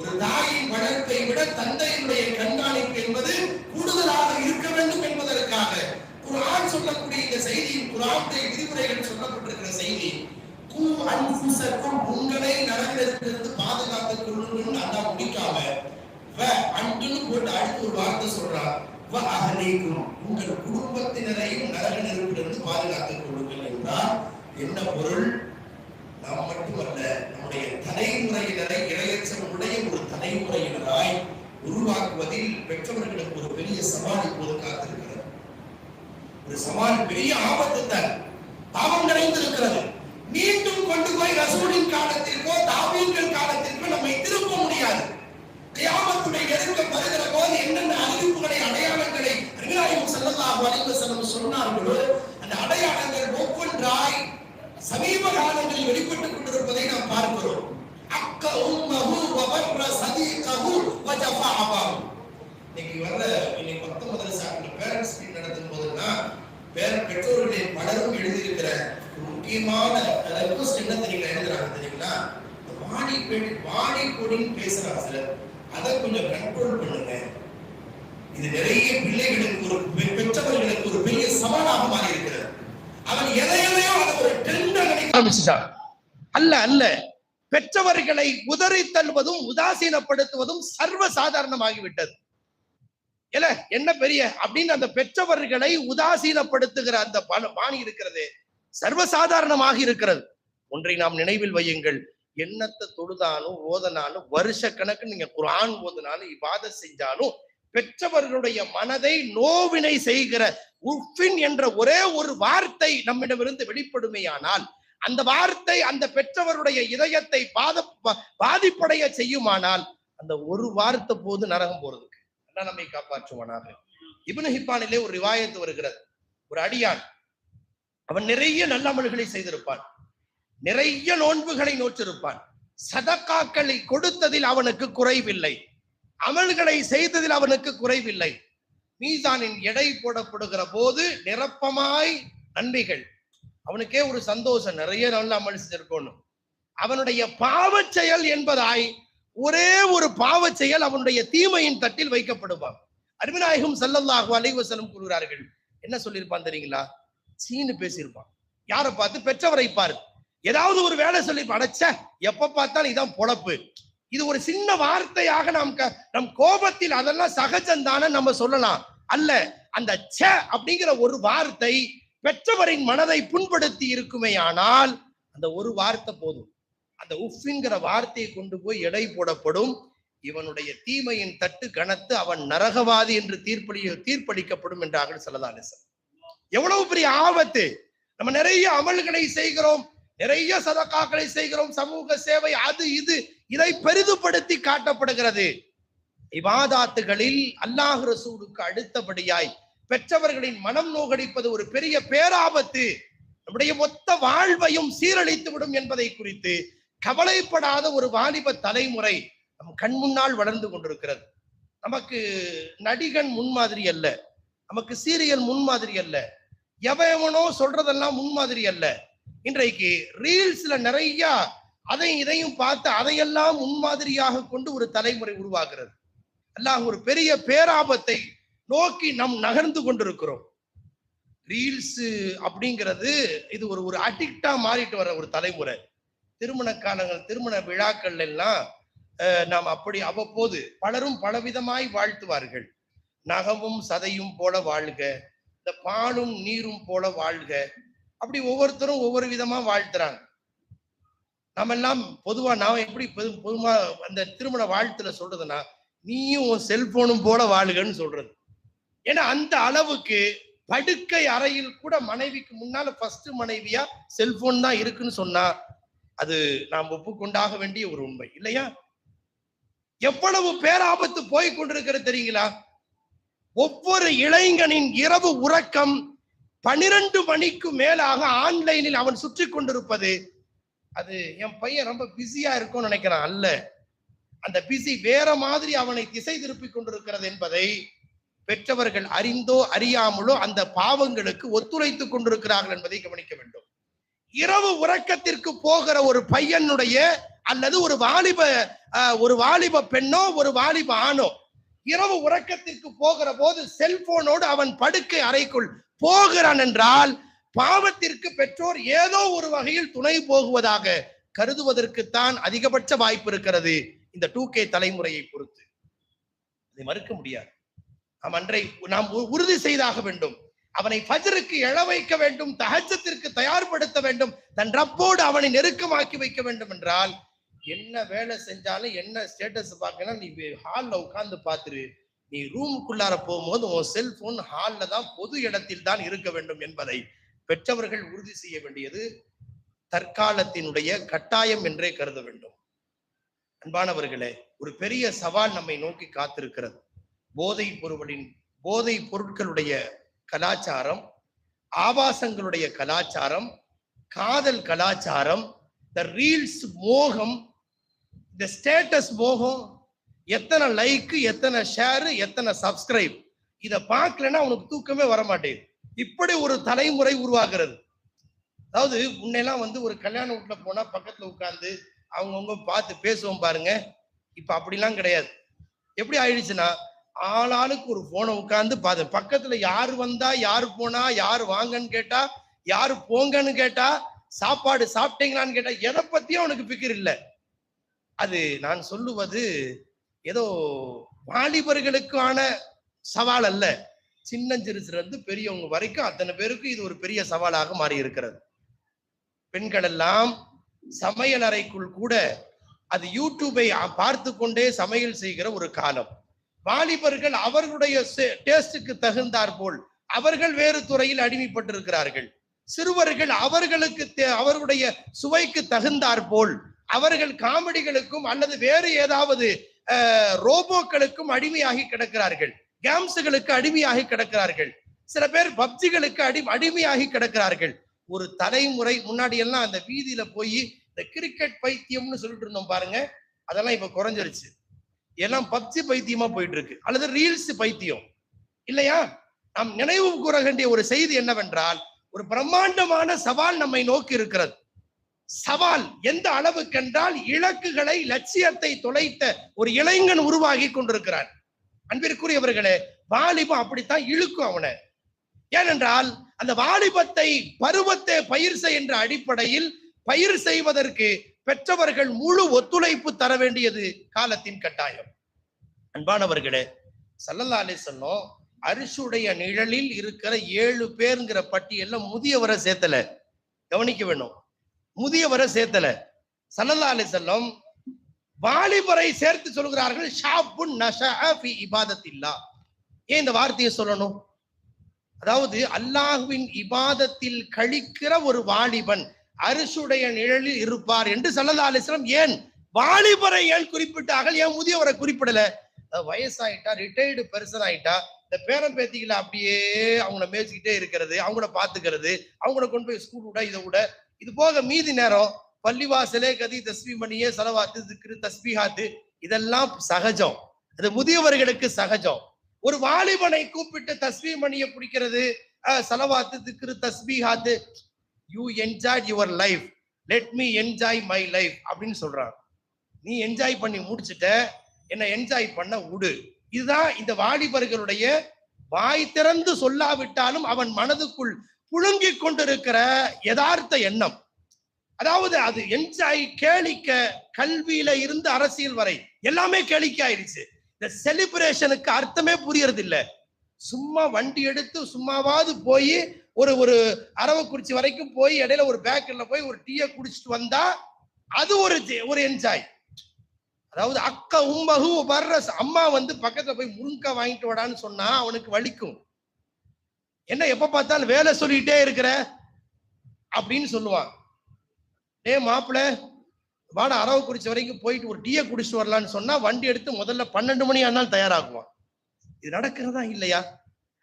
ஒரு தாயின் வளர்ப்பை விட தந்தையினுடைய கண்காணிப்பு என்பது கூடுதலாக இருக்க வேண்டும் என்பதற்காக குர்ஆன் சொல்லக்கூடிய இந்த செய்தியின் குர்ஆனுடைய விதிமுறைகள் சொல்லப்பட்டிருக்கிற செய்தி, கு அன்ஃபுஸகும், உங்களை நரகத்திலிருந்து பாதுகாத்துக் கொள்ளுங்கள். அல்லாஹ் முடிக்காம வ அன்றுன்னு போட்டு அடுத்து ஒரு வார்த்தை சொல்றார், வ அஹ்லீக்கும், உங்கள் குடும்பத்தினரையும் நரக நெருப்பிலிருந்து பாதுகாத்துக் கொள்ளுங்கள் என்றால் என்ன பொருள்? நாம் மட்டுமல்ல, நம்முடைய தலைமுறையினரை இரையச்சமுடைய ஒரு தலைமுறையினராய் உருவாக்குவதில் பெற்றவர்களுக்கு ஒரு பெரிய சவால் இப்போது காத்திருக்கிறது. ஒரு சவால், பெரிய ஆபத்து தான், பாவம் நிறைந்திருக்கிறது. மீண்டும் கொண்டு போய் ரசூலின் காலத்திற்கோ தாவீன்கள் காலத்திற்கோ நம்மை திருப்ப முடியாது. கியாமத்துடைய நெருக்கம் வருகிற போது என்னென்ன அறிவிப்புகளை, அடையாளங்களை நபிகள் ஸல்லல்லாஹு அலைஹி வஸல்லம் சொன்னார்களோ அந்த அடையாளங்கள் ஒவ்வொன்றாய் சமீப காலங்களில் வெளிப்பட்டுக் கொண்டிருப்பதை நாம் பார்க்கிறோம். அக்க உம்மஹு வ பர்ர சதீகஹு வ ஜஃபா அபாஹு. இன்னைக்கு 19 சாப்பிட்ட பேரண்ட்ஸ் மீட் நடத்தும் போதுதான் பெற்றோர்களின் பலரும் எழுதியிருக்கிற முக்கியமான ரெக்வெஸ்ட் என்ன தெரியுங்களா எழுதுறாங்க தெரியுங்களா? வாணி கொடின்னு பேசுறாங்க சிலர். அதை கொஞ்சம் கண்ட்ரோல் பண்ணுங்க. இது நிறைய பிள்ளைகளுக்கு, ஒரு பெற்றவர்களுக்கு ஒரு பெரிய சவாலாக மாறி இருக்கிறது. அவன் எதையோ அதை ஒரு ட்ரெண்ட் ஆரம்பிச்சுட்டான். அல்ல பெற்றவர்களை உதறி தள்ளுவதும் உதாசீனப்படுத்துவதும் சர்வ சாதாரணமாகிவிட்டது. என்ன பெரிய அப்படின்னு அந்த பெற்றவர்களை உதாசீனப்படுத்துகிற அந்த பாணி இருக்கிறது, சர்வசாதாரணமாக இருக்கிறது. ஒன்றை நாம் நினைவில் வையுங்கள், என்னத்தை தொழுதாலும் ஓதனாலும் வருஷ கணக்கு நீங்க குர்ஆன் ஓதனாலும் இபாதத் செஞ்சாலும் பெற்றவர்களுடைய மனதை நோவினை செய்கிற உஃபின் என்ற ஒரே ஒரு வார்த்தை நம்மிடமிருந்து வெளிப்படுமேயானால் அந்த வார்த்தை அந்த பெற்றவருடைய இதயத்தை பாதிப்படைய செய்யுமானால் அந்த ஒரு வார்த்தை போது நரகம் போறதுக்கு நம்மை காப்பாற்றுவானாக. இப்னு ஹிப்பானிலே ஒரு ரிவாயத்து வருகிறது. ஒரு அடியான், அவன் நிறைய நல்ல அமல்களை செய்திருப்பான், நிறைய நோன்புகளை நோற்றிருப்பான், சதக்காக்களை கொடுத்ததில் அவனுக்கு குறைவில்லை, அமல்களை செய்ததில் அவனுக்கு குறைவில்லை. மீசானின் எடை போடப்படுகிற போது நிரப்பமாய் நன்மைகள். அவனுக்கே ஒரு சந்தோஷம், நிறைய நல்ல அமல் செஞ்சிருக்கணும். அவனுடைய பாவ செயல் என்பதாய் ஒரே ஒரு பாவ செயல் அவனுடைய தீமையின் தட்டில் வைக்கப்படுவான். அருமைநாயகம் ஸல்லல்லாஹு அலைஹி வஸல்லம் கூறுகிறார்கள், என்ன சொல்லியிருப்பான் தெரியுங்களா? சீனு பேசியிருப்பான். யாரை பார்த்து? பெற்றவரை பாரு. ஏதாவது ஒரு வேலை சொல்லியிருப்பான். அடச்ச, எப்ப பார்த்தாலும் இதான் பொழப்பு. இது ஒரு சின்ன வார்த்தையாக நம் கோபத்தில் அதெல்லாம் சகஜம்தான நம்ம சொல்லலாம். அல்ல, அந்த ச அப்படிங்கிற ஒரு வார்த்தை பெற்றவரின் மனதை புண்படுத்தி இருக்குமே ஆனால் அந்த ஒரு வார்த்தை போதும். அந்த உஃப்ங்கிற வார்த்தையை கொண்டு போய் எடை போடப்படும். இவனுடைய தீமையின் தட்டு கனத்து அவன் நரகவாதி என்று தீர்ப்பளிக்கப்படும் என்றார்கள் ஸல்லல்லாஹு அலைஹி வஸல்லம். எவ்வளவு பெரிய ஆபத்து! நம்ம நிறைய அமல்களை செய்கிறோம், நிறைய சதகாக்களை செய்கிறோம், சமூக சேவை, அது இது, இதை பெரிதுபடுத்தி காட்டப்படுகிறது. இபாதாத்துகளில் அல்லாஹ் ரசூலுக்கு அடுத்தபடியாய் பெற்றவர்களின் மனம் நோகடிப்பது ஒரு பெரிய பேராபத்து. நம்முடைய மொத்த வாழ்வையும் சீரழித்து விடும் என்பதை குறித்து கவலைப்படாத ஒரு வாலிப தலைமுறை நம் கண் முன்னால் வளர்ந்து கொண்டிருக்கிறது. நமக்கு நடிகன் முன்மாதிரி அல்ல, நமக்கு சீரியல் முன்மாதிரி அல்ல, எவனோ சொல்றதெல்லாம் முன்மாதிரி அல்ல. இன்றைக்கு ரீல்ஸ்ல நிறைய இதையும் பார்த்து அதையெல்லாம் முன்மாதிரியாக கொண்டு ஒரு தலைமுறை உருவாகிறது. அல்லாஹ் ஒரு பெரிய பேராபத்தை நோக்கி நாம் நகர்ந்து கொண்டிருக்கிறோம். ரீல்ஸ் அப்படிங்கிறது இது ஒரு அடிக்டா மாறிட்டு வர ஒரு தலைமுறை. திருமண காலங்கள், திருமண விழாக்கள் எல்லாம் நாம் அப்படி அவ்வப்போது பலரும் பலவிதமாய் வாழ்த்துவார்கள். நகமும் சதையும் போல வாழ்க, இந்த பாலும் நீரும் போல வாழ்க, அப்படி ஒவ்வொருத்தரும் ஒவ்வொரு விதமா வாழ்த்துறாங்க. நம்ம எல்லாம் பொதுவா நான் எப்படி பொதுவா அந்த திருமண வாழ்த்துல சொல்றதுன்னா, நீயும் உன் செல்போனும் போல வாழுகன்னு சொல்றது. ஏன்னா அந்த அளவுக்கு படுக்கை அறையில் கூட மனைவிக்கு முன்னால ஃபர்ஸ்ட் மனைவியா செல்போன் தான் இருக்குன்னு சொன்னா அது நாம் ஒப்புக்கொண்டாக வேண்டிய ஒரு உண்மை இல்லையா? எவ்வளவு பேராபத்து போய் கொண்டிருக்கிறது தெரியுங்களா? ஒவ்வொரு இளைஞனின் இரவு உறக்கம் 12 மணிக்கு மேலாக ஆன்லைனில் அவன் சுற்றி கொண்டிருப்பது. அது என் பையன் ரொம்ப பிஸியா இருக்கும்னு நினைக்கிறான். அல்ல, அந்த பிஸி வேற மாதிரி அவனை திசை திருப்பி கொண்டிருக்கிறது என்பதை பெற்றவர்கள் அறிந்தோ அறியாமலோ அந்த பாவங்களுக்கு ஒத்துழைத்துக் கொண்டிருக்கிறார்கள் என்பதை கவனிக்க வேண்டும். இரவு உறக்கத்திற்கு போகிற ஒரு பையனுடைய அல்லது ஒரு வாலிப பெண்ணோ ஒரு வாலிப ஆணோ இரவு உறக்கத்திற்கு போகிற போது செல்போனோடு அவன் படுக்கை அறைக்குள் போகிறான் என்றால் பாவத்திற்கு பெற்றோர் ஏதோ ஒரு வகையில் துணை போகுவதாக கருதுவதற்குத்தான் அதிகபட்ச வாய்ப்பு இருக்கிறது இந்த 2K தலைமுறையை பொறுத்து. அதை மறுக்க முடியாது. நாம் உறுதி செய்தாக வேண்டும். அவனை ஃபஜ்ருக்கு எழ வைக்க வேண்டும், தஹஜ்ஜத்திற்கு தயார்படுத்த வேண்டும், தன் ரப்போடு அவனை நெருக்கமாக்கி வைக்க வேண்டும் என்றால் என்ன வேலை செஞ்சாலும் என்ன ஸ்டேட்டஸ் பார்க்கணும், நீ ஹால்ல உட்கார்ந்து பார்த்துரு. நீ ரூமுக்குள்ளார போகும்போது உன் செல்போன் ஹால்ல தான், பொது இடத்தில் தான் இருக்க வேண்டும் என்பதை பெற்றவர்கள் உறுதி செய்ய வேண்டியது தற்காலத்தினுடைய கட்டாயம் என்றே கருத வேண்டும். அன்பானவர்களே, ஒரு பெரிய சவால் நம்மை நோக்கி காத்திருக்கிறது. போதைப் பொருட்களுடைய கலாச்சாரம், ஆபாசங்களுடைய கலாச்சாரம், காதல் கலாச்சாரம், இந்த ரீல்ஸ் மோகம், இந்த ஸ்டேட்டஸ் மோகம், எத்தனை லைக், எத்தனை ஷேர், எத்தனை சப்ஸ்கிரைப், இதை பார்க்கலன்னா உனக்கு தூக்கமே வரமாட்டேங்குது. இப்படி ஒரு தலைமுறை உருவாகிறது. அதாவது முன்னெல்லாம் ஒரு கல்யாண வீட்டுல போனா பக்கத்துல உட்கார்ந்து அவங்கவுங்க பார்த்து பேசுவோம் பாருங்க. இப்ப அப்படிலாம் கிடையாது. எப்படி ஆயிடுச்சுன்னா ஆளாளுக்கு ஒரு போனை உட்கார்ந்து பார்த்து, பக்கத்துல யாரு வந்தா, யாரு போனா, யாரு வாங்கன்னு கேட்டா, யாரு போங்கன்னு கேட்டா, சாப்பாடு சாப்பிட்டீங்களான்னு கேட்டா, எதை பத்தியும் அவனுக்கு பிக்கர் இல்லை. அது நான் சொல்லுவது ஏதோ வாலிபர்களுக்கான சவால் அல்ல. சின்னஞ்சிறுசிலிருந்து பெரியவங்க வரைக்கும் அத்தனை பேருக்கு இது ஒரு பெரிய சவாலாக மாறி இருக்கிறது. பெண்கள் எல்லாம் சமையல் அறைக்குள் கூட அது யூடியூபை பார்த்து கொண்டே சமையல் செய்கிற ஒரு காலம். வாலிபர்கள் அவர்களுடைய டேஸ்டுக்கு தகுந்தார் போல் அவர்கள் வேறு துறையில் அடிமைப்பட்டிருக்கிறார்கள். சிறுவர்கள் அவர்களுடைய சுவைக்கு தகுந்தார் போல் அவர்கள் காமெடிகளுக்கும் அல்லது வேறு ஏதாவது ரோபோக்களுக்கும் அடிமையாகி கிடக்கிறார்கள். கேம்ஸுகளுக்கு அடிமையாகி கிடக்கிறார்கள். சில பேர் பப்ஜிகளுக்கு அடிமையாகி கிடக்கிறார்கள். ஒரு தலைமுறை முன்னாடி எல்லாம் அந்த வீதியில போய் இந்த கிரிக்கெட் பைத்தியம்னு சொல்லிட்டு இருந்தோம் பாருங்க, அதெல்லாம் இப்ப குறைஞ்சிருச்சு. எல்லாம் பப்ஜி பைத்தியமா போயிட்டு இருக்கு, அல்லது ரீல்ஸ் பைத்தியம் இல்லையா? நாம் நினைவு கூற வேண்டிய ஒரு செய்தி என்னவென்றால், ஒரு பிரம்மாண்டமான சவால் நம்மை நோக்கி இருக்கிறது. சவால் எந்த அளவுக்கென்றால், இலக்குகளை, லட்சியத்தை தொலைத்த ஒரு இளைஞன் உருவாகி கொண்டிருக்கிறான். அன்பிற்குரியவர்களே, வாலிபம் அப்படித்தான் இழுக்கும் அவனை. ஏனென்றால் அந்த வாலிபத்தை பருவத்தை பயிர் செய் என்ற அடிப்படையில் பயிர் செய்வதற்கு பெற்றவர்கள் முழு ஒத்துழைப்பு தர வேண்டியது காலத்தின் கட்டாயம். அன்பானவர்களே, ஸல்லல்லாஹு அலைஹி வஸல்லம் அரிசுடைய நிழலில் இருக்கிற 7 பேருங்கிற பட்டியல்ல முதியவரை சேர்த்தல. கவனிக்க வேண்டும், முதியவரை சேர்த்தல. ஸல்லல்லாஹு அலைஹி வஸல்லம் வாலிபரை சேர்த்து சொல்கிறார்கள். ஷாபுன் நஷஅ ஃபீ இபாதத்தில்லாஹ். ஏன் இந்த வார்த்தையை சொல்லணும்? அதாவது அல்லாஹ்வின் இபாதத்தில் கழிக்கிற ஒரு வாலிபன் அரிசுடைய நிழலில் இருப்பார் என்று ஸல்லல்லாஹு அலைஹி வஸல்லம் ஏன் வாலிபரை ஏன் குறிப்பிட்டார்கள், ஏன் முதியவரை குறிப்பிடல? வயசாயிட்டா, ரிட்டையர்டு பெர்சன் ஆயிட்டா, இந்த பேரம் பேத்திகளை அப்படியே அவங்கள மேய்ச்சிக்கிட்டே இருக்கிறது, அவங்கள பாத்துக்கிறது, அவங்கள கொண்டு போய் ஸ்கூல் விட, இதை விட, இது போக மீதி நேரம் பள்ளிவாசலே கதி தஸ்பீ மணியே சலவாத்து திக்ரு தஸ்பீஹாத்து, இதெல்லாம் சகஜம். அது முதியவர்களுக்கு சகஜம். ஒரு வாலிபனை கூப்பிட்டு தஸ்பீ மணியை பிடிக்கிறது, சலவாத்து திக்ரு தஸ்பீஹாத்து, you enjoy your life, let me enjoy my life அப்படின்னு சொல்றான். நீ என்ஜாய் பண்ணி முடிச்சுட்ட, என்ன என்ஜாய் பண்ண விடு. இதுதான் இந்த வாலிபர்களுடைய வாய் திறந்து சொல்லாவிட்டாலும் அவன் மனதுக்குள் புழுங்கி கொண்டிருக்கிற யதார்த்த எண்ணம். அதாவது அது என்ஜாய், கேளிக்க, கல்வியில இருந்து அரசியல் வரை எல்லாமே கேளிக்கை ஆயிடுச்சு. இந்த செலிப்ரேஷனுக்கு அர்த்தமே புரியறது இல்ல. சும்மா வண்டி எடுத்து சும்மாவாவது போய் ஒரு அரவக்குறிச்சி வரைக்கும் போய் இடையில ஒரு பேக்கர்ல போய் ஒரு டீயை குடிச்சிட்டு வந்தா அது ஒரு என்ஜாய். அதாவது அக்க உம்மகு வர்ற அம்மா பக்கத்துல போய் முருங்கா வாங்கிட்டு வாடான்னு சொன்னா அவனுக்கு வலிக்கும். என்ன எப்ப பார்த்தாலும் வேலை சொல்லிட்டே இருக்கிற அப்படின்னு சொல்லுவான். டே மாப்பிள்ள, வாட அரவக்குறிச்சி வரைக்கும் போயிட்டு ஒரு டீயை குடிச்சிட்டு வரலான்னு சொன்னா வண்டி எடுத்து முதல்ல 12 மணி ஆனால் தயாராகுவான். இது நடக்கிறதா இல்லையா?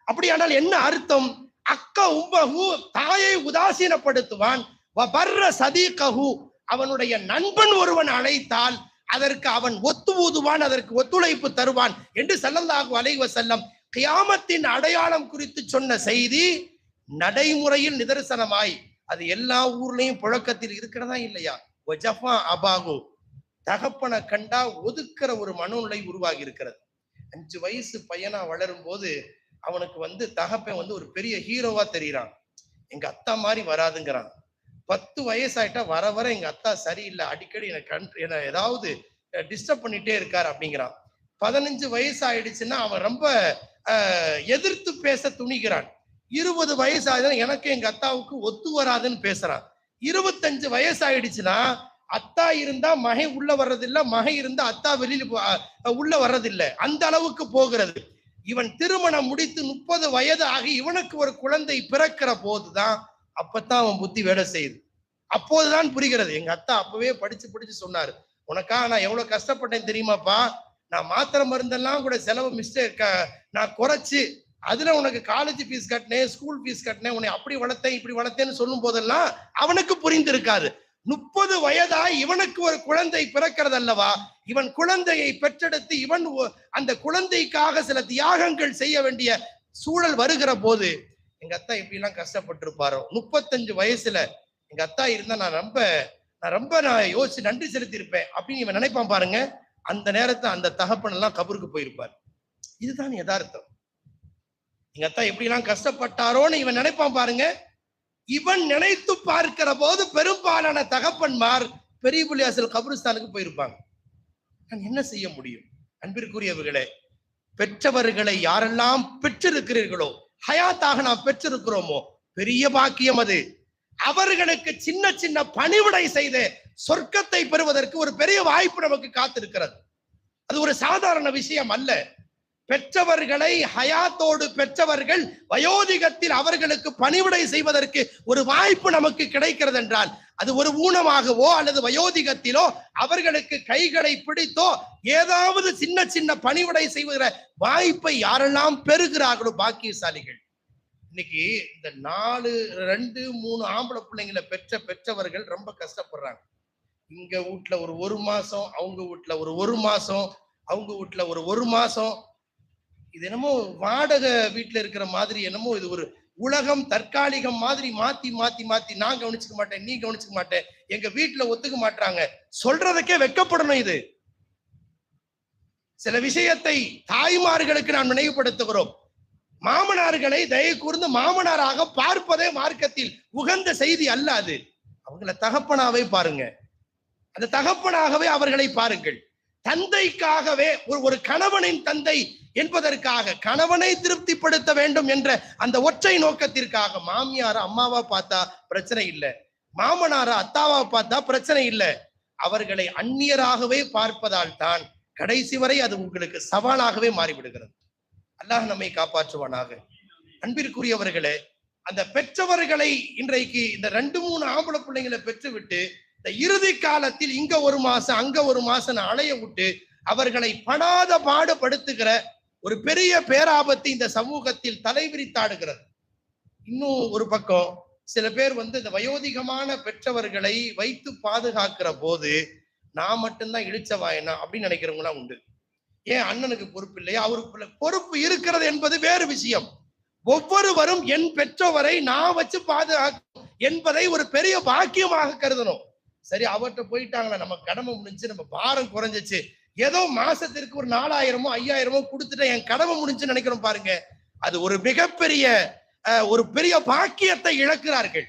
அப்படியானால் என்ன அர்த்தம்? அக்கா உம்மஹு, தாயை உதாசீனப்படுத்துவான். வபர்ர சதீகஹு, அவனுடைய நண்பன் ஒருவன் அழைத்தால் அதற்கு அவன் ஒத்து ஊதுவான், அதற்கு ஒத்துழைப்பு தருவான் என்று ஸல்லல்லாஹு அலைஹி வஸல்லம் கியாமத்தின் அடையாளம் குறித்து சொன்ன செய்தி நடைமுறையில் நிதர்சனமாய் அது எல்லா ஊர்லயும் புழக்கத்தில் இருக்கிறதா இல்லையா? வஜஃபா அபாகு, தகப்பனை கண்டா ஒதுக்குற ஒரு மனோநிலை உருவாகி இருக்கிறது. 5 வயசு பையனா வளரும் போது அவனுக்கு தகப்பன் ஒரு பெரிய ஹீரோவா தெரியுறான். எங்க அத்தா மாதிரி வராதுங்கிறான். 10 வயசாயிட்டா வர வர எங்க அத்தா சரியில்லை, அடிக்கடி என்ன ஏதாவது டிஸ்டர்ப் பண்ணிட்டே இருக்காரு அப்படிங்கிறான். 15 வயசு ஆயிடுச்சுன்னா அவன் ரொம்ப எதிர்த்து பேச துணிகிறான். 20 வயசு ஆகுதுன்னா எனக்கு எங்க அத்தாவுக்கு ஒத்து வராதுன்னு பேசுறான். 25 வயசு ஆயிடுச்சுன்னா அத்தா இருந்தா மகை உள்ள வர்றதில்லை, மகை இருந்தா அத்தா வெளியில உள்ள வர்றதில்லை, அந்த அளவுக்கு போகிறது. இவன் திருமணம் முடித்து 30 வயது ஆகி இவனுக்கு ஒரு குழந்தை பிறக்கிற போதுதான் அப்பத்தான் அவன் புத்தி வேலை செய்யுது. அப்போதுதான் புரிகிறது. எங்க அத்தா அப்பவே படிச்சு சொன்னாரு, உனக்கா நான் எவ்வளவு கஷ்டப்பட்டேன் தெரியுமாப்பா, நான் மாத்திரை மருந்தெல்லாம் கூட செலவு மிஸ்டேக் நான் குறைச்சு அதுல உனக்கு காலேஜ் ஃபீஸ் கட்டினேன், ஸ்கூல் ஃபீஸ் கட்டினேன், உன்னை அப்படி வளர்த்தேன் இப்படி வளர்த்தேன்னு சொல்லும் போதெல்லாம் அவனுக்கு புரிந்து இருக்காது. 30 வயதாய் இவனுக்கு ஒரு குழந்தை பிறக்கிறது அல்லவா, இவன் குழந்தையை பெற்றெடுத்து இவன் அந்த குழந்தைக்காக சில தியாகங்கள் செய்ய வேண்டிய சூழல் வருகிற போது எங்க அத்தா இப்படி எல்லாம் கஷ்டப்பட்டு இருப்பாரோ. 35 வயசுல எங்க அத்தா இருந்தா நான் ரொம்ப யோசிச்சு நன்றி செலுத்தி இருப்பேன் அப்படின்னு இவன் நினைப்பான் பாருங்க. அந்த நேரத்தை அந்த தகப்பன் எல்லாம் கபருக்கு போயிருப்பார். இதுதான் யதார்த்தம். எங்க அத்தா எப்படி எல்லாம் கஷ்டப்பட்டாரோன்னு இவன் நினைப்பான் பாருங்க. இவன் நினைத்து பார்க்கிற போது பெரும்பாலான தகப்பன்மார் பெரிய புலியாசல் கபருஸ்தானுக்கு போயிருப்பாங்க. நான் என்ன செய்ய முடியும்? அன்பிற்குரியவர்களே, பெற்றவர்களை யாரெல்லாம் பெற்றிருக்கிறீர்களோ, ஹயாத்தாக நாம் பெற்றிருக்கிறோமோ, பெரிய பாக்கியம் அது. அவர்களுக்கு சின்ன சின்ன பணிவிடை செய்து சொர்க்கத்தை பெறுவதற்கு ஒரு பெரிய வாய்ப்பு நமக்கு காத்திருக்கிறது. அது ஒரு சாதாரண விஷயம் அல்ல. பெற்றவர்களை ஹயாத்தோடு பெற்றவர்கள் வயோதிகத்தில் அவர்களுக்கு பணிவிடை செய்வதற்கு ஒரு வாய்ப்பு நமக்கு கிடைக்கிறது என்றால் அது ஒரு ஊனமாகவோ அல்லது வயோதிகத்திலோ அவர்களுக்கு கைகளை பிடித்தோ ஏதாவது சின்ன சின்ன பணிவிடை செய்கிற வாய்ப்பை யாரெல்லாம் பெறுகிறார்களோ பாக்கியசாலிகள். இன்னைக்கு இந்த 4, 2, 3 ஆம்பளை பிள்ளைங்களை பெற்றவர்கள் ரொம்ப கஷ்டப்படுறாங்க. இங்க வீட்டுல ஒரு மாசம், அவங்க வீட்டுல ஒரு மாசம், அவங்க வீட்டுல ஒரு மாசம். இது என்னமோ வாடகை வீட்டுல இருக்கிற மாதிரி, என்னமோ இது ஒரு உலகம் தற்காலிகம் மாதிரி மாத்தி நான் கவனிச்சுக்க மாட்டேன், நீ கவனிச்சுக்க மாட்டேன், எங்க வீட்டுல ஒத்துக்க மாட்டாங்க சொல்றதுக்கே வெட்கப்படணும். இது சில விஷயத்தை தாய்மார்களுக்கு நாம் நினைவுபடுத்துகிறோம். மாமனார்களை தயவு கூர்ந்து மாமனாராக பார்ப்பதே மார்க்கத்தில் உகந்த செய்தி அல்ல. அது அவங்கள தகப்பனாவே பாருங்க, அந்த தகப்பனாகவே அவர்களை பாருங்கள். தந்தைக்காகவே ஒரு கணவனின் தந்தை என்பதற்காக கணவனை திருப்திப்படுத்த வேண்டும் என்ற அந்த ஒற்றை நோக்கத்திற்காக மாமியார அம்மாவா பார்த்தா பிரச்சனை இல்லை, மாமனார அத்தாவா பார்த்தா பிரச்சனை இல்லை. அவர்களை அந்நியராகவே பார்ப்பதால் தான் கடைசி வரை அது உங்களுக்கு சவாலாகவே மாறிவிடுகிறது. அல்லாஹ் நம்மை காப்பாற்றுவானாக. அன்பிற்குரியவர்களே, அந்த பெற்றவர்களை இன்றைக்கு இந்த 2-3 ஆம்பளை பிள்ளைங்களை பெற்றுவிட்டு இந்த இறுதி காலத்தில் இங்க ஒரு மாசம் அங்க ஒரு மாசம் அலைய விட்டு அவர்களை படாத பாடுபடுத்துகிற ஒரு பெரிய பேராபத்து இந்த சமூகத்தில் தலைவிரித்தாடுகிறது. இன்னும் ஒரு பக்கம் சில பேர் இந்த வயோதிகமான பெற்றவர்களை வைத்து பாதுகாக்கிற போது நான் மட்டும்தான் இழிச்சவாயனா அப்படின்னு நினைக்கிறவங்களாம் உண்டு. ஏன் அண்ணனுக்கு பொறுப்பு இல்லையா? அவருக்கு பொறுப்பு இருக்கிறது என்பது வேறு விஷயம். ஒவ்வொருவரும் என் பெற்றவரை நான் வச்சு பாதுகாக்கும் என்பதை ஒரு பெரிய பாக்கியமாக கருதணும். சரி, அவர்கிட்ட போயிட்டாங்களா, நம்ம கடமை முடிஞ்சு, நம்ம பாரம் குறைஞ்சிச்சு, ஏதோ மாசத்திற்கு ஒரு 4000மோ 5000மோ கொடுத்துட்டு என் கடமை முடிஞ்சுன்னு நினைக்கிறோம் பாருங்க. அது ஒரு மிகப்பெரிய ஒரு பெரிய பாக்கியத்தை இழக்கிறார்கள்.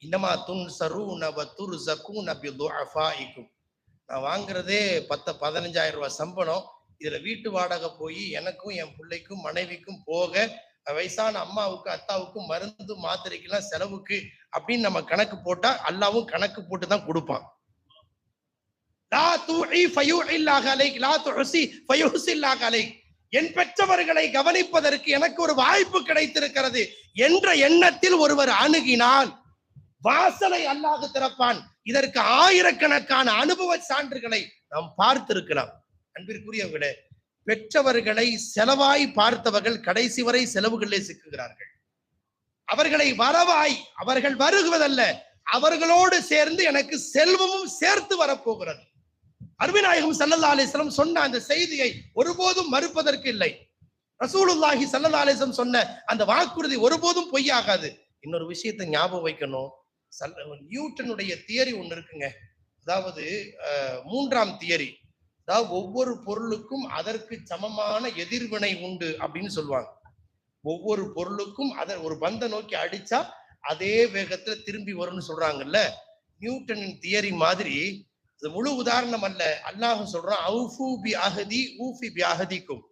இன்னமா துன்சரூன வ துர்ஸகூன பிதுஅஃபாயிக்கும். நான் வாங்குறதே 10-15,000 ரூபாய் சம்பளம். இதுல வீட்டு வாடகை போய் எனக்கும் என் பிள்ளைக்கும் மனைவிக்கும் போக, வயசான அம்மாவுக்கு அத்தாவுக்கும் மருந்து மாத்திரைக்கெல்லாம் செலவுக்கு அப்படின்னு நம்ம கணக்கு போட்டா அல்லாவும் கணக்கு போட்டு தான் கொடுப்பான். என் பெற்றவர்களை கவனிப்பதற்கு எனக்கு ஒரு வாய்ப்பு கிடைத்திருக்கிறது என்ற எண்ணத்தில் ஒருவர் அணுகினால் வாசலை அல்லாஹ் திறப்பான். இதற்கு ஆயிரக்கணக்கான அனுபவ சான்றுகளை நாம் பார்த்திருக்கலாம். அன்பிற்குரியவர்களே, பெற்றவர்களை செலவாய் பார்த்தவர்கள் கடைசி வரை செலவுகளிலே சிக்குகிறார்கள். அவர்களை வரவாய் அவர்கள் வருவதல்ல, அவர்களோடு சேர்ந்து எனக்கு செல்வமும் சேர்த்து வரப்போகிறது. அருமைநாயகம் ஸல்லல்லாஹு அலைஹி வஸல்லம் சொன்ன அந்த செய்தியை ஒருபோதும் மறுப்பதற்கு இல்லை. ரசூலுல்லாஹி ஸல்லல்லாஹு அலைஹி வஸல்லம் சொன்ன அந்த வாக்குறுதி ஒருபோதும் பொய்யாகாது. இன்னொரு விஷயத்தை ஞாபகம் வைக்கணும். நியூட்டனுடைய தியரி ஒண்ணு இருக்குங்க. அதாவது மூன்றாம் தியரி. அதாவது ஒவ்வொரு பொருளுக்கும் அதற்கு சமமான எதிர்வினை உண்டு அப்படின்னு சொல்லுவாங்க. ஒவ்வொரு பொருளுக்கும் ஒரு பந்தை நோக்கி அடிச்சா அதே வேகத்துல திரும்பி வரும்னு சொல்றாங்கல்ல. நியூட்டனின் தியரி மாதிரி இது முழு உதாரணம் அல்ல. அல்லாஹ் சொல்றான், அவுஃபு பி அஹதி ஊஃபி பி அஹதிக்கும்.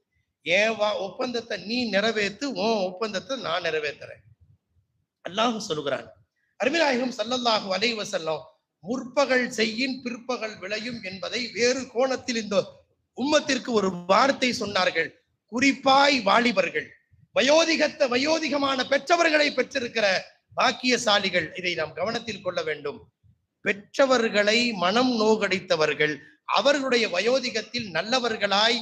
ஏன் ஒப்பந்தத்தை நீ நிறைவேற்று, உன் ஒப்பந்தத்தை நான் நிறைவேற்றுறேன் அல்லாஹ் சொல்லுகிறான். அருமைநாயகம் ஸல்லல்லாஹு அலைஹி வஸல்லம் முற்பகல் செய்யின் பிற்பகல் விளையும் என்பதை வேறு கோணத்தில் இந்த உம்மத்திற்கு ஒரு வார்த்தை சொன்னார்கள். குறிப்பாய் வாலிபர்கள், வயோதிகமான பெற்றவர்களை பெற்றிருக்கிற பாக்கியசாலிகள், இதை நாம் கவனத்தில் கொள்ள வேண்டும். பெற்றவர்களை மனம் நோகடித்தவர்கள் அவர்களுடைய வயோதிகத்தில் நல்லவர்களாய்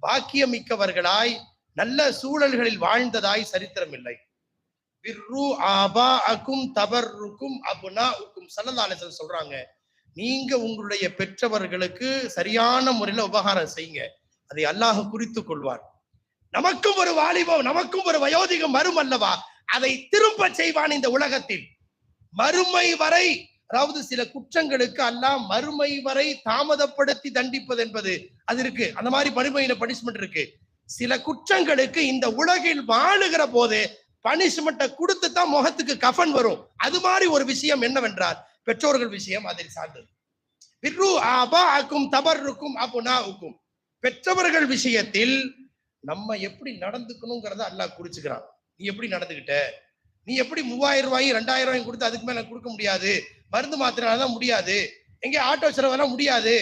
பாக்கியமிக்கவர்களாய் நல்ல சூழல்களில் வாழ்ந்ததாய் சரித்திரம் இல்லை. சொல்றாங்க, நீங்க உங்களுடைய பெற்றவர்களுக்கு சரியான முறையில உபகாரம் செய்யுங்க, அதை அல்லாஹ் குறித்துக் கொள்வார். நமக்கும் ஒரு வாலிபம், நமக்கும் ஒரு வயோதிகம் வரும் அல்லவா, அதை திரும்ப செய்வான் இந்த உலகத்தில். மறுமை வரை, அதாவது சில குற்றங்களுக்கு அல்லாஹ் மறுமை வரை தாமதப்படுத்தி தண்டிப்பது என்பது அது இருக்கு. அந்த மாதிரி மறுமையில பனிஷ்மெண்ட் இருக்கு. சில குற்றங்களுக்கு இந்த உலகில் வாழுகிற போது பனிஷ்மெண்ட்டை கொடுத்து தான் முகத்துக்கு கஃபன் வரும். அது மாதிரி ஒரு விஷயம் என்னவென்றால் பெற்றோர்கள் விஷயம் அதில் சார்ந்தது. பிர்ரு ஆபாஅக்கும் தபர்ருக்கும் அபுனாஉக்கும். பெற்றவர்கள் விஷயத்தில் நம்ம எப்படி நடந்துக்கணுங்கிறத அல்லாஹ் குறிச்சுக்கிறான். நீ எப்படி நடந்துகிட்ட, நீ எப்படி 3000 ரூபாய் 2000 ரூபாய் கொடுத்து அதுக்கு மேல கொடுக்க முடியாது, மருந்து மாத்திராதான் முடியாது, எங்கே ஆட்டோ செலவெல்லாம் முடியாது,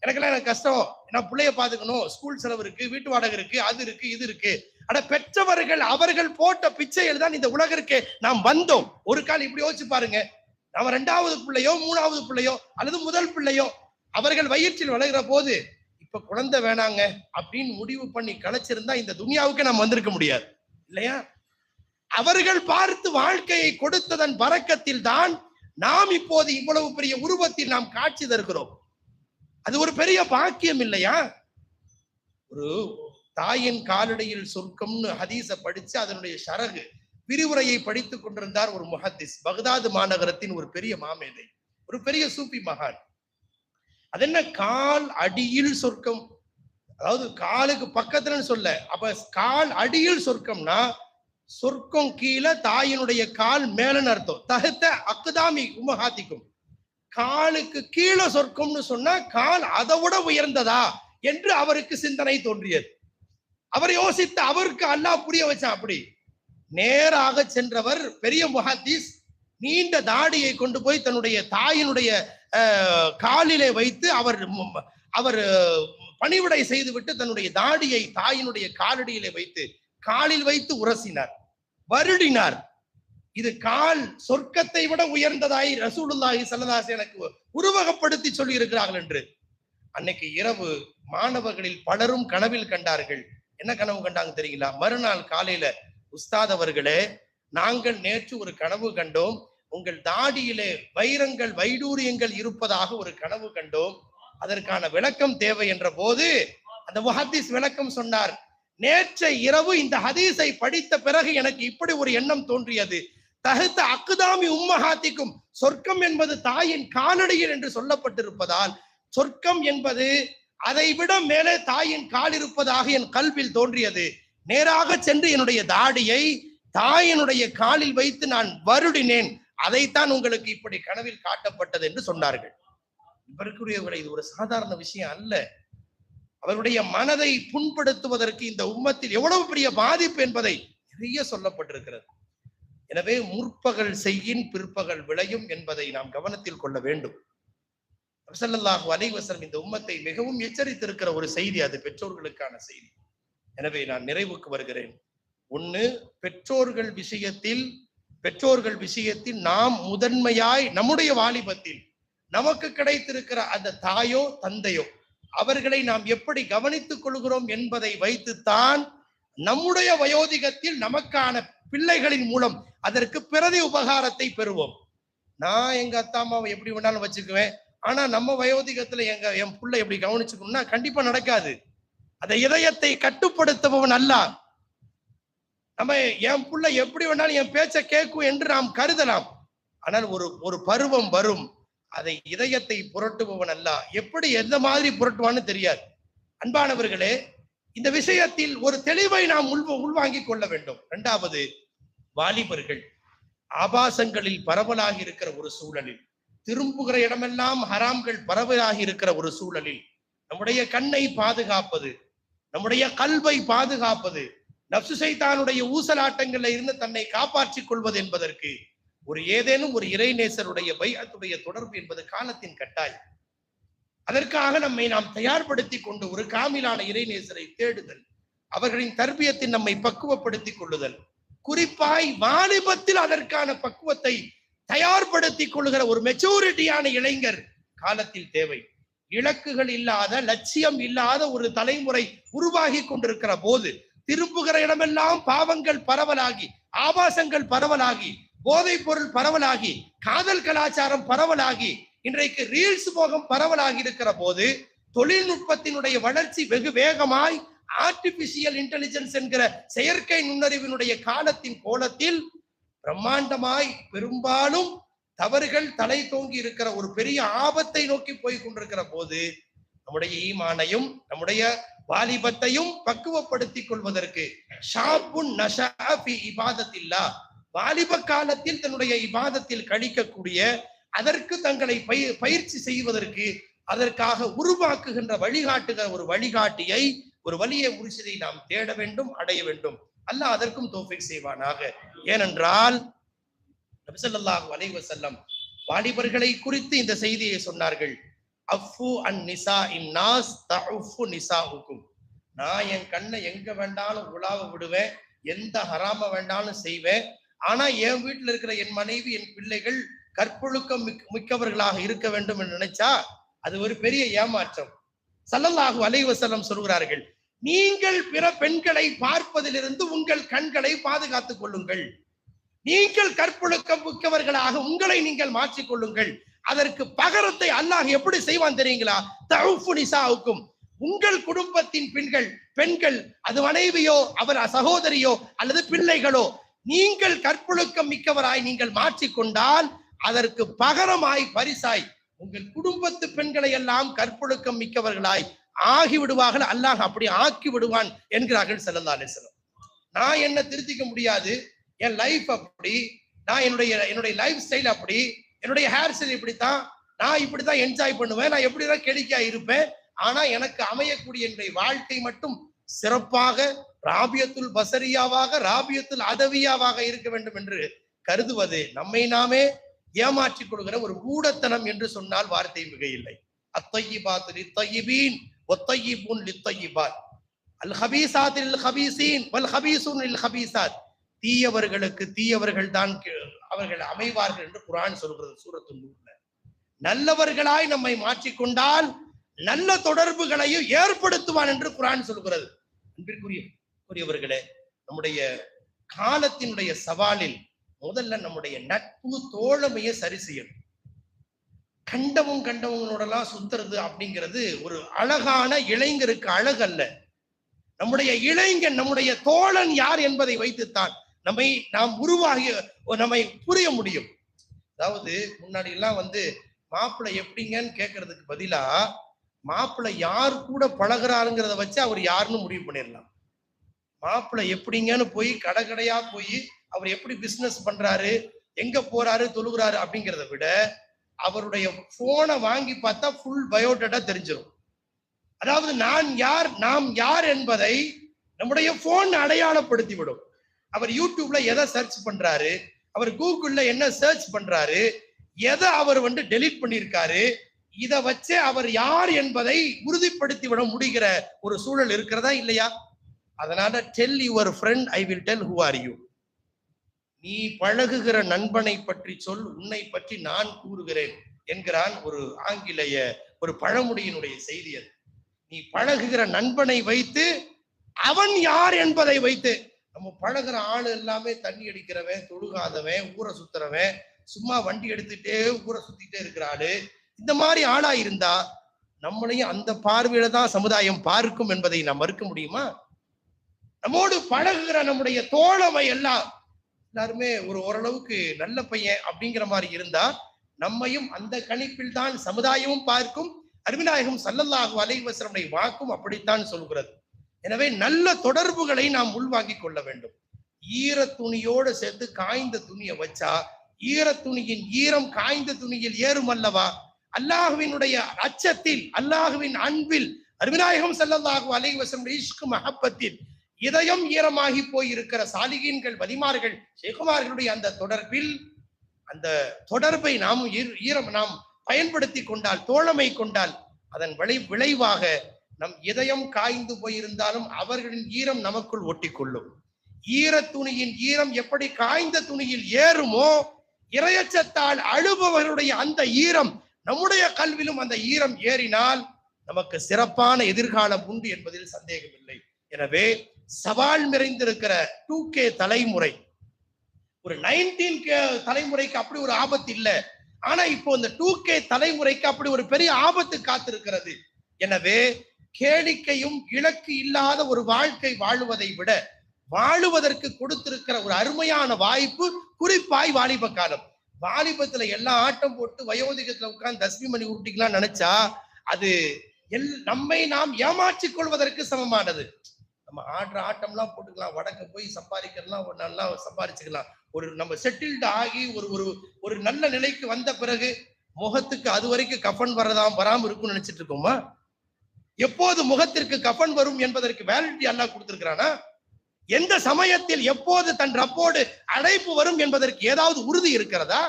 எனக்கு கஷ்டம், நான் பிள்ளைய பாத்துக்கணும், ஸ்கூல் செலவு இருக்கு, வீட்டு வாடகை இருக்கு, அது இருக்கு, இது இருக்கு. ஆனா பெற்றவர்கள் அவர்கள் போட்ட பிச்சையில் தான் இந்த உலகிற்கு நாம் வந்தோம். ஒரு கால் இப்படி யோசிச்சு பாருங்க. நம்ம 2வது பிள்ளையோ 3வது பிள்ளையோ அல்லது முதல் பிள்ளையோ அவர்கள் வயிற்றில் வளர்கிற போது இப்ப குழந்தை வேணாங்க அப்படின்னு முடிவு பண்ணி கலைச்சிருந்தா இந்த துனியாவுக்கு நாம் வந்திருக்க முடியாது இல்லையா? அவர்கள் பார்த்து வாழ்க்கையை கொடுத்ததன் பரக்கத்தில் தான் நாம் இப்போது இவ்வளவு பெரிய உருவத்தில் நாம் காட்சி தருகிறோம். அது ஒரு பெரிய பாக்கியம் இல்லையா? ஒரு தாயின் காலடியில் சொர்க்கம்னு ஹதீஸ படிச்சு அதனுடைய ஷரகு விரிவுரையை படித்துக் கொண்டிருந்தார் ஒரு முஹத்திஸ், பக்தாது மாநகரத்தின் ஒரு பெரிய மாமேதை, ஒரு பெரிய சூஃபி மகான். அது என்ன கால் அடியில் சொர்க்கம், அதாவது காலுக்கு பக்கத்துலன்னு சொல்ல, அப்ப கால் அடியில் சொர்க்கம்னா சொர்க்கம் கீழே, தாயினுடைய கால் மேலன்னு அர்த்தம். தஹ்த அக்தாமி உம்மஹாத்திக்கும், காலுக்கு கீழே சொர்க்கம்னு சொன்னா கால் அதை விட உயர்ந்ததா என்று அவருக்கு சிந்தனை தோன்றியது. அவர் யோசித்து அவருக்கு அல்லாஹ் புரிய வச்சான். அப்படி நேராக சென்றவர் பெரிய முஹத்திஸ் நீண்ட தாடியை கொண்டு போய் தன்னுடைய தாயினுடைய காலிலே வைத்து அவர் பணிவிடை செய்துவிட்டு தன்னுடைய தாடியை தாயினுடைய காலடியிலே வைத்து காலில் வைத்து உரசினார், வருடினார். இது கால் சொர்க்கத்தை விட உயர்ந்ததாய் ரசூலுல்லாஹி ஸல்லல்லாஹு அலைஹி எனக்கு உருவகப்படுத்தி சொல்லி இருக்கிறார்கள் என்று. அன்னைக்கு இரவு மாணவர்களில் பலரும் கனவில் கண்டார்கள். என்ன கனவு கண்டாங்க தெரியுங்களா? மறுநாள் காலையில, உஸ்தாத் அவர்களே, நாங்கள் நேற்று ஒரு கனவு கண்டோம், உங்கள் தாடியிலே வைரங்கள் வைடூரியங்கள் இருப்பதாக ஒரு கனவு கண்டோம், அதற்கான விளக்கம் தேவை என்ற போது அந்த முஹத்திஸ் விளக்கம் சொன்னார். நேற்று இரவு இந்த ஹதீஸை படித்த பிறகு எனக்கு இப்படி ஒரு எண்ணம் தோன்றியது. தஹ்த அக்தாமி உம்மஹாத்திக்கும், சொர்க்கம் என்பது தாயின் காலடியில் என்று சொல்லப்பட்டிருப்பதால் சொர்க்கம் என்பது அதை விட மேலே தாயின் கால் இருப்பதாக என் கல்வில் தோன்றியது. நேராக சென்று என்னுடைய தாடியை தாயினுடைய காலில் வைத்து நான் வருடினேன், அதைத்தான் உங்களுக்கு இப்படி கனவில் காட்டப்பட்டது என்று சொன்னார்கள். இவருக்குரியவர்களை இது ஒரு சாதாரண விஷயம் அல்ல. அவருடைய மனதை புண்படுத்துவதற்கு இந்த உம்மத்தில் எவ்வளவு பெரிய பாதிப்பு என்பதை நிறைய சொல்லப்பட்டிருக்கிறது. எனவே முற்பகல் செய்யின் பிற்பகல் விளையும் என்பதை நாம் கவனத்தில் கொள்ள வேண்டும். ஸல்லல்லாஹு அலைஹி வஸல்லம் இந்த உம்மத்தை மிகவும் எச்சரித்திருக்கிற ஒரு செய்தி, அது பெற்றோர்களுக்கான செய்தி. எனவே நான் நிறைவுக்கு வருகிறேன். ஒண்ணு, பெற்றோர்கள் விஷயத்தில் பெற்றோர்கள் விஷயத்தில் நாம் முதன்மையாய் நம்முடைய வாலிபத்தில் நமக்கு கிடைத்திருக்கிற அந்த தாயோ தந்தையோ அவர்களை நாம் எப்படி கவனித்துக் கொள்கிறோம் என்பதை வைத்துத்தான் நம்முடைய வயோதிகத்தில் நமக்கான பிள்ளைகளின் மூலம் அதற்கு பிரதி உபகாரத்தை பெறுவோம். நான் எங்க அத்தா அம்மாவை எப்படி வேணாலும் வச்சுக்குவேன், ஆனா நம்ம வயோதிகத்துல என் பிள்ளை எப்படி கவனிச்சுக்கணும்னா கண்டிப்பா நடக்காது. அந்த இதயத்தை கட்டுப்படுத்துபவன் அல்ல. நம்ம என் பிள்ளை எப்படி வேணாலும் என் பேச்ச கேட்கும் என்று நாம் கருதலாம். ஆனால் ஒரு பருவம் வரும், அதை இதயத்தை புரட்டுபவன் அல்ல. எப்படி எந்த மாதிரி புரட்டுவான்னு தெரியாது. அன்பானவர்களே, இந்த விஷயத்தில் ஒரு தெளிவை நாம் உள்வாங்கிக் கொள்ள வேண்டும். இரண்டாவது, வாலிபர்கள் ஆபாசங்களில் பரவலாகி இருக்கிற ஒரு சூழலில், திரும்புகிற இடமெல்லாம் ஹராம்கள் பரவலாகி இருக்கிற ஒரு சூழலில் நம்முடைய கண்ணை பாதுகாப்பது, நம்முடைய கல்வை பாதுகாப்பது, நப்சு சைத்தானுடைய ஊசலாட்டங்களில் இருந்து தன்னை காப்பாற்றிக் கொள்வது என்பதற்கு ஏதேனும் ஒரு இறைநேசருடைய பைஅத்துடைய தொடர்பு என்பது காலத்தின் கட்டாயம். அதற்காக நம்மை நாம் தயார்படுத்திக் கொண்டு ஒரு காமிலான இறைநேசரை தேடுதல், அவர்களின் தர்பியத்தில் நம்மை பக்குவப்படுத்திக் கொள்ளுதல், குறிப்பாய் வாலிபத்தில் அதற்கான பக்குவத்தை தயார்படுத்திக் கொள்ளுகிற ஒரு மெச்சூரிட்டியான இளைஞர் காலத்தில் தேவை. இலக்குகள் இல்லாத, லட்சியம் இல்லாத ஒரு தலைமுறை உருவாகி கொண்டிருக்கிற போது திரும்புகிற இடமெல்லாம் பாவங்கள் பரவலாகி, ஆபாசங்கள் பரவலாகி, போதைப் பொருள் பரவலாகி, காதல் கலாச்சாரம் பரவலாகி, இன்றைக்கு ரீல்ஸ் போகம் பரவலாகி இருக்கிற போது தொழில்நுட்பத்தினுடைய வளர்ச்சி வெகு வேகமாய் ஆர்டிபிஷியல் இன்டெலிஜென்ஸ் என்கிற செயற்கை நுண்ணறிவினுடைய காலத்தின் கோலத்தில் பிரம்மாண்டமாய் பெரும்பாலும் தவறுகள் தலை தோங்கி இருக்கிற ஒரு பெரிய ஆபத்தை நோக்கி போய் கொண்டிருக்கிற போது நம்முடைய ஈமானையும் நம்முடைய வாலிபத்தையும் பக்குவப்படுத்திக் கொள்வதற்கு வாலிப காலத்தில் தன்னுடைய இபாதத்தில் கழிக்கக்கூடிய, அதற்கு தங்களை பயிற்சி செய்வதற்கு அதற்காக உருவாக்குகின்ற வழிகாட்டுகிற ஒரு வழிகாட்டியை, ஒரு வலிய முர்ஷிதை நாம் தேட வேண்டும், அடைய வேண்டும். அல்லாஹ் அதற்கும் தௌஃபீக் செய்வானாக. ஏனென்றால் நபி ஸல்லல்லாஹு அலைஹி வஸல்லம் வாலிபர்களை குறித்து இந்த செய்தியை சொன்னார்கள். அஃபு அன் நிசாஇன் நாஸ் தஉஃபு நிசாஉக்கும். நான் என் கண்ணை எங்க வேண்டாலும் உலாவ விடுவேன், எந்த ஹராம வேண்டாலும் செய்வேன், ஆனா என் வீட்டுல இருக்கிற என் மனைவி, என் பிள்ளைகள் கற்பொழுக்கம் மிக்கவர்களாக இருக்க வேண்டும் என்று நினைச்சா அது ஒரு பெரிய ஏமாற்றம். ஸல்லல்லாஹு அலைஹி வஸல்லம் சொல்கிறார்கள், நீங்கள் பிற பெண்களை பார்ப்பதிலிருந்து உங்கள் கண்களை பாதுகாத்துக் கொள்ளுங்கள். நீங்கள் கற்பொழுக்கம் மிக்கவர்களாக உங்களை நீங்கள் மாற்றிக் கொள்ளுங்கள். அதற்கு பகரத்தை அல்லாஹ் எப்படி செய்வான் தெரியுங்களா? தஉஃபு நிசாஉக்கும். உங்கள் குடும்பத்தின் பெண்கள் அது மனைவியோ, அவர் சகோதரியோ அல்லது பிள்ளைகளோ, நீங்கள் கற்பொழுக்கம் மிக்கவராய் நீங்கள் மாற்றிக்கொண்டால் அதற்கு பகரமாய் பரிசாய் உங்கள் குடும்பத்து பெண்களை எல்லாம் கற்பொழுக்கம் மிக்கவர்களாய் ஆகிவிடுவார்கள். அல்லாஹ் அப்படி ஆக்கி விடுவான் என்கிறார்கள் ஸல்லல்லாஹு அலைஹி வஸல்லம். நான் என்ன திருத்திக்க முடியாது, என் லைஃப் அப்படி, நான் என்னுடைய லைஃப் ஸ்டைல் அப்படி, என்னுடைய ஹேர் ஸ்டைல் இப்படித்தான், நான் இப்படித்தான் என்ஜாய் பண்ணுவேன், நான் எப்படிதான் கெளிக்கா இருப்பேன், ஆனா எனக்கு அமையக்கூடிய என்னுடைய வாழ்க்கை மட்டும் சிறப்பாக ராபியத்துல் பசரியாவாக, ராபியத்துல் அதவியாவாக இருக்க வேண்டும் என்று கருதுவது நம்மை நாமே ஏமாற்றிக் கொள்கிற ஒரு மூடத்தனம் என்று சொன்னால் வார்த்தை மிகையில்லை. அத்தய்யிபாத் லித்தய்யிபீன் வத்தய்யிபூன் லித்தய்யிபாத் அல் ஹபீஸாத் லில் ஹபீஸீன் வல் ஹபீஸூன் லில் ஹபீஸாத். தீயவர்களுக்கு தீயவர்கள் தான் அவர்கள் அமைவார்கள் என்று குர்ஆன் சொல்கிறது சூரத்துன் நூர்ல. நல்லவர்களாய் நம்மை மாற்றிக்கொண்டால் நல்ல தொடர்புகளையும் ஏற்படுத்துவான் என்று குர்ஆன் சொல்கிறது. அன்பிற்குரியவர்களே, நம்முடைய காலத்தினுடைய சவாலில் முதல்ல நம்முடைய நட்பு தோழமையை சரி செய்யணும். கண்டவங்களோடலாம் சுத்துறது அப்படிங்கிறது ஒரு அழகான இளைஞருக்கு அழகு அல்ல. நம்முடைய இளைஞன், நம்முடைய தோழன் யார் என்பதை வைத்துத்தான் நாம் உருவாகி நம்மை புரிய முடியும். அதாவது முன்னாடி எல்லாம் மாப்பிள்ளை எப்படிங்கன்னு கேட்கறதுக்கு பதிலா மாப்பிள்ளை யார் கூட பழகிறாருங்கிறத வச்சு அவர் யாருன்னு முடிவு பண்ணிடலாம். மாப்பிள்ளை எப்படிங்கன்னு போய் கடையா போய் அவர் எப்படி பிசினஸ் பண்றாரு, எங்க போறாரு, தொழுகிறாரு அப்படிங்கிறத விட அவருடைய போனை வாங்கி பார்த்தா ஃபுல் பயோடேட்டா தெரிஞ்சிடும். அதாவது நாம் யார் என்பதை நம்முடைய போன் அடையாளப்படுத்தி விடும். அவர் யூடியூப்ல எதை சர்ச் பண்றாரு, அவர் கூகுள்ல என்ன சர்ச் பண்றாரு, எதை அவர் டெலீட் பண்ணியிருக்காரு, இதை வச்சே அவர் யார் என்பதை உறுதிப்படுத்தி விட முடிகிற ஒரு சூழல் இருக்கிறதா இல்லையா? அதனால tell your friend I will tell who are you. நீ பழகுகிற நண்பனை பற்றி சொல், உன்னை பற்றி நான் கூறுகிறேன் என்கிறான் ஒரு ஆங்கிலேய ஒரு பழமொழியினுடைய செய்தி அது. நீ பழகுகிற நண்பனை வைத்து அவன் யார் என்பதை வைத்து, நம்ம பழகுற ஆளு எல்லாமே தண்ணி அடிக்கிறவன், தொழுகாதவன், ஊரை சுத்துறவன், சும்மா வண்டி எடுத்துட்டே ஊரை சுத்திட்டே இருக்கிற ஆளு, இந்த மாதிரி ஆளா இருந்தா நம்மளையும் அந்த பார்வையில தான் சமுதாயம் பார்க்கும் என்பதை நாம் மறுக்க முடியுமா? நம்மோடு பழகுகிற நம்முடைய தோழமை எல்லாருமே ஓரளவுக்கு நல்ல பையன் அப்படிங்கிற மாதிரி இருந்தா நம்மையும் அந்த கணிப்பில் தான் சமுதாயமும் பார்க்கும். அருமைநாயகம் ஸல்லல்லாஹு அலைஹி வஸல்லம் வாக்கும் அப்படித்தான் சொல்கிறது. எனவே நல்ல தொடர்புகளை நாம் உள்வாங்கிக் கொள்ள வேண்டும். ஈர துணியோடு சேர்த்து காய்ந்த துணியை வச்சா ஈர துணியின் ஈரம் காய்ந்த துணியில் ஏறும் அல்லவா? அல்லாஹுவினுடைய அச்சத்தில், அல்லாஹுவின் அன்பில், அருமைநாயகம் ஸல்லல்லாஹு அலைஹி வஸல்லம் இஷ்க் மஹப்பத்தில் இதயம் ஈரமாகி போய் இருக்கிற சாலிகீன்கள், வலிமார்கள், ஷேகுமார்களுடைய அந்த தொடர்பில், அந்த தொடர்பை நாம் பயன்படுத்தி கொண்டால், தோழமை கொண்டால், அதன் விளைவாக நம் இதயம் காய்ந்து போயிருந்தாலும் அவர்களின் ஈரம் நமக்குள் ஒட்டி கொள்ளும். ஈர துணியின் ஈரம் எப்படி காய்ந்த துணியில் ஏறுமோ, இரையச்சத்தால் அழுபவர்களுடைய அந்த ஈரம் நம்முடைய கல்விலும் அந்த ஈரம் ஏறினால் நமக்கு சிறப்பான எதிர்காலம் உண்டு என்பதில் சந்தேகமில்லை. எனவே சவால் நிறைந்திருக்கிற 2K தலைமுறை, ஒரு 19K தலைமுறைக்கு அப்படி ஒரு ஆபத்து இல்லை. ஆனா இப்போ இந்த 2K தலைமுறைக்கு அப்படி ஒரு பெரிய ஆபத்து காத்திருக்கிறது. எனவே கேளிக்கையும் இலக்கு இல்லாத ஒரு வாழ்க்கை வாழுவதை விட வாழுவதற்கு கொடுத்திருக்கிற ஒரு அருமையான வாய்ப்பு குறிப்பாய் வாலிப காலம். வாலிபத்துல எல்லா ஆட்டம் போட்டு வயோதிகத்துல உட்கார்ந்து தஸ்மி மணி ஊட்டிக்கலாம் நினைச்சா அது நம்மை நாம் ஏமாற்றிக் கொள்வதற்கு சமமானது. நம்ம ஆடுற ஆட்டம்லாம் போட்டுக்கலாம், வடக்க போய் சம்பாதிக்கலாம், நல்லா சம்பாதிச்சுக்கலாம். நம்ம செட்டில்டு ஆகி ஒரு நல்ல நிலைக்கு வந்த பிறகு முகத்துக்கு அது வரைக்கும் கஃபன் வராம இருக்கும்னு நினைச்சிட்டு இருக்கோமா? எப்போது முகத்திற்கு கஃபன் வரும் என்பதற்கு வேலிடிட்டி அல்லாஹ் கொடுத்திருக்கிறானா? எந்த சமயத்தில் எப்போது தன் ரப்போடு அழைப்பு வரும் என்பதற்கு ஏதாவது உறுதி இருக்கிறதா?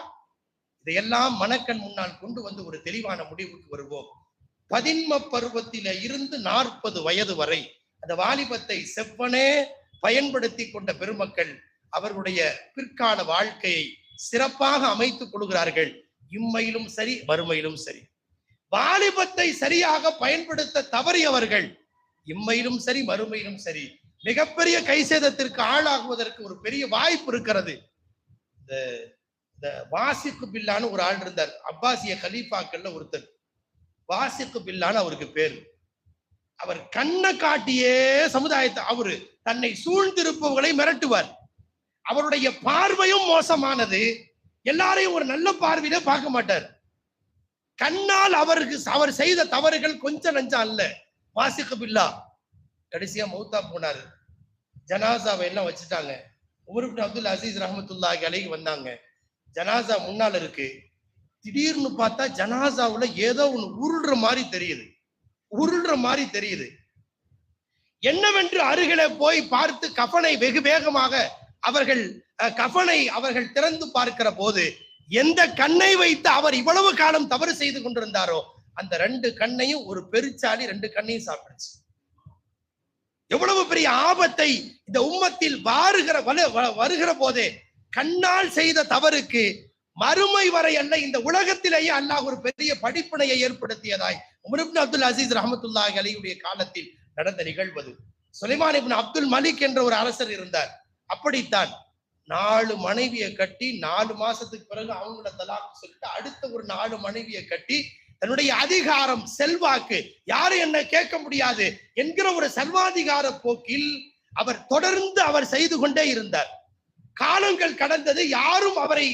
இதையெல்லாம் மனக்கண் முன்னால் கொண்டு வந்து ஒரு தெளிவான முடிவுக்கு வருவோம். பதின்ம பருவத்தில இருந்து 40 வயது வரை அந்த வாலிபத்தை செவ்வனே பயன்படுத்தி கொண்ட பெருமக்கள் அவர்களுடைய பிற்கால வாழ்க்கையை சிறப்பாக அமைத்துக் கொள்கிறார்கள். இம்மையிலும் சரி, மறுமையிலும் சரி. வாலிபத்தை சரியாக பயன்படுத்த தவறியவர்கள் இம்மையிலும் சரி, மறுமையிலும் சரி மிகப்பெரிய கைசேதத்திற்கு ஆளாகுவதற்கு ஒரு பெரிய வாய்ப்பு இருக்கிறது. இந்த வாசிக்கு பில்லான்னு ஒரு ஆள் இருந்தார், அப்பாசிய கலீஃபாக்கள்ல ஒருத்தர். வாசிக்கு பில்லான்னு அவருக்கு பேரு. அவர் கண்ணை காட்டியே சமுதாயத்தை, அவரு தன்னை சூழ்ந்திருப்பவர்களை மிரட்டுவார். அவருடைய பார்வையும் மோசமானது. எல்லாரையும் ஒரு நல்ல பார்வையில பார்க்க மாட்டார். கண்ணால் அவர் செய்த தவறுகள் கொஞ்சம் நஞ்சம் அல்ல. வாசிக்கு பில்லா கடைசியா மௌத்தா போனாரு. ஜனாசாவை எல்லாம் வச்சுட்டாங்க. உமர் இப்னு அப்துல் அசீஸ் ரஹ்மத்துல்லாஹி அலைஹி வந்தாங்க. ஜனாசா முன்னால இருக்கு. திடீர்னு பார்த்தா ஜனாசாவுல ஏதோ ஒண்ணு உருள்ற மாதிரி தெரியுது. என்னவென்று அருகிலே போய் பார்த்து கஃபனை வெகு வேகமாக அவர்கள் திறந்து பார்க்கிற போது எந்த கண்ணை வைத்து அவர் இவ்வளவு காலம் தவறு செய்து கொண்டிருந்தாரோ அந்த 2 கண்ணையும் ஒரு பெருச்சாலி 2 கண்ணையும் சாப்பிடுச்சு. எவ்வளவு பெரிய ஆபத்தை இந்த உம்மத்தில் வருகிற போதே கண்ணால் செய்த தவறுக்கு மறுமை வரை அல்ல, இந்த உலகத்திலேயே அல்லாஹ் ஒரு பெரிய படிப்பினையை ஏற்படுத்தியதாய் உமர் இப்னு அப்துல் அசீஸ் ரஹ்மத்துல்லாஹி அலைஹியுடைய காலத்தில் நடந்த நிகழ்வது. சுலைமான் இப்னு அப்துல் மலிக் என்ற ஒரு அரசர் இருந்தார். அப்படித்தான் 4 மனைவியை கட்டி 4 மாசத்துக்கு பிறகு அவங்களோட தலாக் சொல்லிட்டு அடுத்த ஒரு 4 மனைவியை கட்டி தன்னுடைய அதிகாரம், செல்வாக்கு, யாரும் என்ன கேட்க முடியாது என்கிற ஒரு சர்வாதிகார போக்கில் அவர் செய்து கொண்டே இருந்தார். காலங்கள் கடந்தது. யாரும் அவரை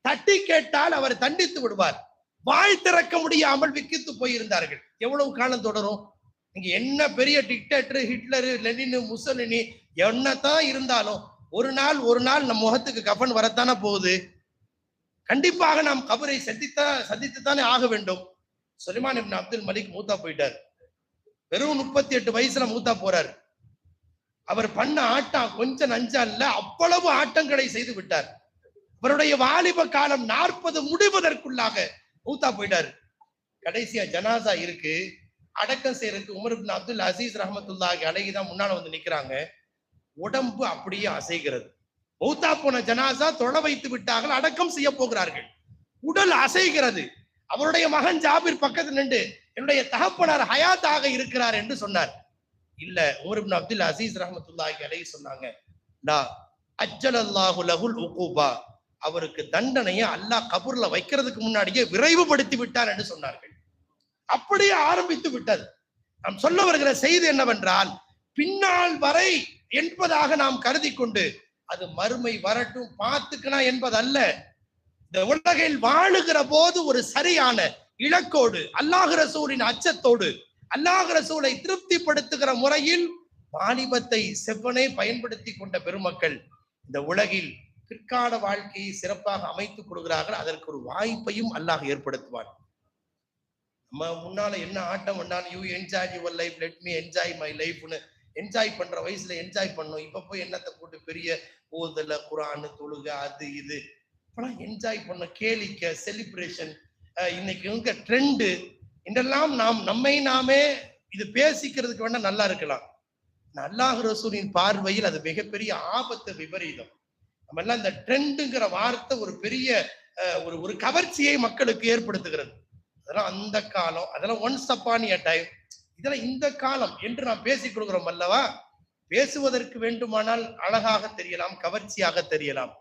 தட்டி கேட்டால் அவர் தண்டித்து விடுவார். வாய் திறக்க முடியாமல் விக்கித்து போயிருந்தார்கள். எவ்வளவு காலம் தொடரும்? நீங்க என்ன பெரிய டிக்டேட்டர், ஹிட்லரு, லெனின், முசலினி என்னத்தான் இருந்தாலும் ஒரு நாள் நம்ம முகத்துக்கு கஃபன் வரத்தானே போகுது. கண்டிப்பாக நாம் கபரை சந்தித்துத்தானே ஆக வேண்டும். சுலைமான் இப்னு அப்துல் மலிக் மூத்தா போயிட்டார். வெறும் 38 வயசுல மூத்தா போறார். அவர் பண்ண ஆட்டம் கொஞ்சம் நஞ்சா இல்ல, அவ்வளவு ஆட்டங்களை செய்து விட்டார். அவருடைய வாலிப காலம் 40 முடிவதற்குள்ளாக மூத்தா போயிட்டாரு. கடைசியா ஜனாசா இருக்கு, அடக்கம் செய்யறதுக்கு உமர் இப்னு அப்துல் அசீஸ் ரஹ்மத்துல்லாஹி அலைஹி தான் முன்னால வந்து நிக்கிறாங்க. உடம்பு அப்படியே அசைகிறது. மௌத்தா போன ஜனாசா தொழ வைத்து விட்டார்கள், அடக்கம் செய்ய போகிறார்கள். உடல் அசைகிறது. அவருடைய மகன் ஜாபிர் பக்கத்தில் நின்று என்னுடைய தகப்பனார் ஹயாத்தாக இருக்கிறார் என்று சொன்னார். இல்ல, உமர் இப்னு அப்துல் அசீஸ் ரஹ்மத்துல்லாஹி அலைஹி சொன்னாங்க, லா அஜ்ஜலல்லாஹு லஹுல் உகூபா, அவருக்கு தண்டனையை அல்லாஹ் கபூர்ல வைக்கிறதுக்கு முன்னாடியே விரைவுபடுத்தி விட்டார் என்று சொன்னார்கள். அப்படியே ஆரம்பித்து விட்டது. நாம் சொல்ல வருகிற செய்தி என்னவென்றால், பின்னால் வரை என்பதாக நாம் கருதி கொண்டு அது மறுமை வரட்டும் பார்த்துக்கணும் என்பதல்ல. இந்த உலகில் வாழுகிற போது ஒரு சரியான இலக்கோடு, அல்லாஹ் ரசூலின் அச்சத்தோடு, அல்லாஹ் ரசூலை திருப்திப்படுத்துகிற முறையில் வாலிபத்தை செவ்வனே பயன்படுத்தி கொண்ட பெருமக்கள் இந்த உலகில் பிற்கால வாழ்க்கையை சிறப்பாக அமைத்துக் கொள்கிறார்கள். அதற்கு ஒரு வாய்ப்பையும் அல்லாஹ் ஏற்படுத்துவான். நம்ம முன்னால என்ன ஆட்டம் வந்தாலும், you enjoy your life, let me enjoy my லைஃப்னு என்ஜாய் பண்ற வயசுல என்ஜாய் பண்ணும். இப்ப போய் என்னத்தை போட்டு பெரிய ஓதல குரான் தொழுக அது இது இப்பெல்லாம் என்ஜாய் பண்ண, கேளிக்க, செலிப்ரேஷன், இன்னைக்கு ட்ரெண்டு இதெல்லாம் நாம் நம்மை நாமே இது பேசிக்கிறதுக்கு வேணா நல்லா இருக்கலாம். அல்லாஹ் ரசூலின் பார்வையில் அது மிகப்பெரிய ஆபத்து, விபரீதம். நம்ம எல்லாம் இந்த ட்ரெண்டுங்கிற வார்த்தை ஒரு பெரிய ஒரு கவர்ச்சியை மக்களுக்கு ஏற்படுத்துகிறது. அதெல்லாம் அந்த காலம், அதெல்லாம் ஒன்ஸ் அப்பான் எ டைம், இதெல்லாம் இந்த காலம் என்று நாம் பேசிக் கொள்கிறோம் அல்லவா. பேசுவதற்கு வேண்டுமானால் அழகாக தெரியலாம், கவர்ச்சியாக தெரியலாம்.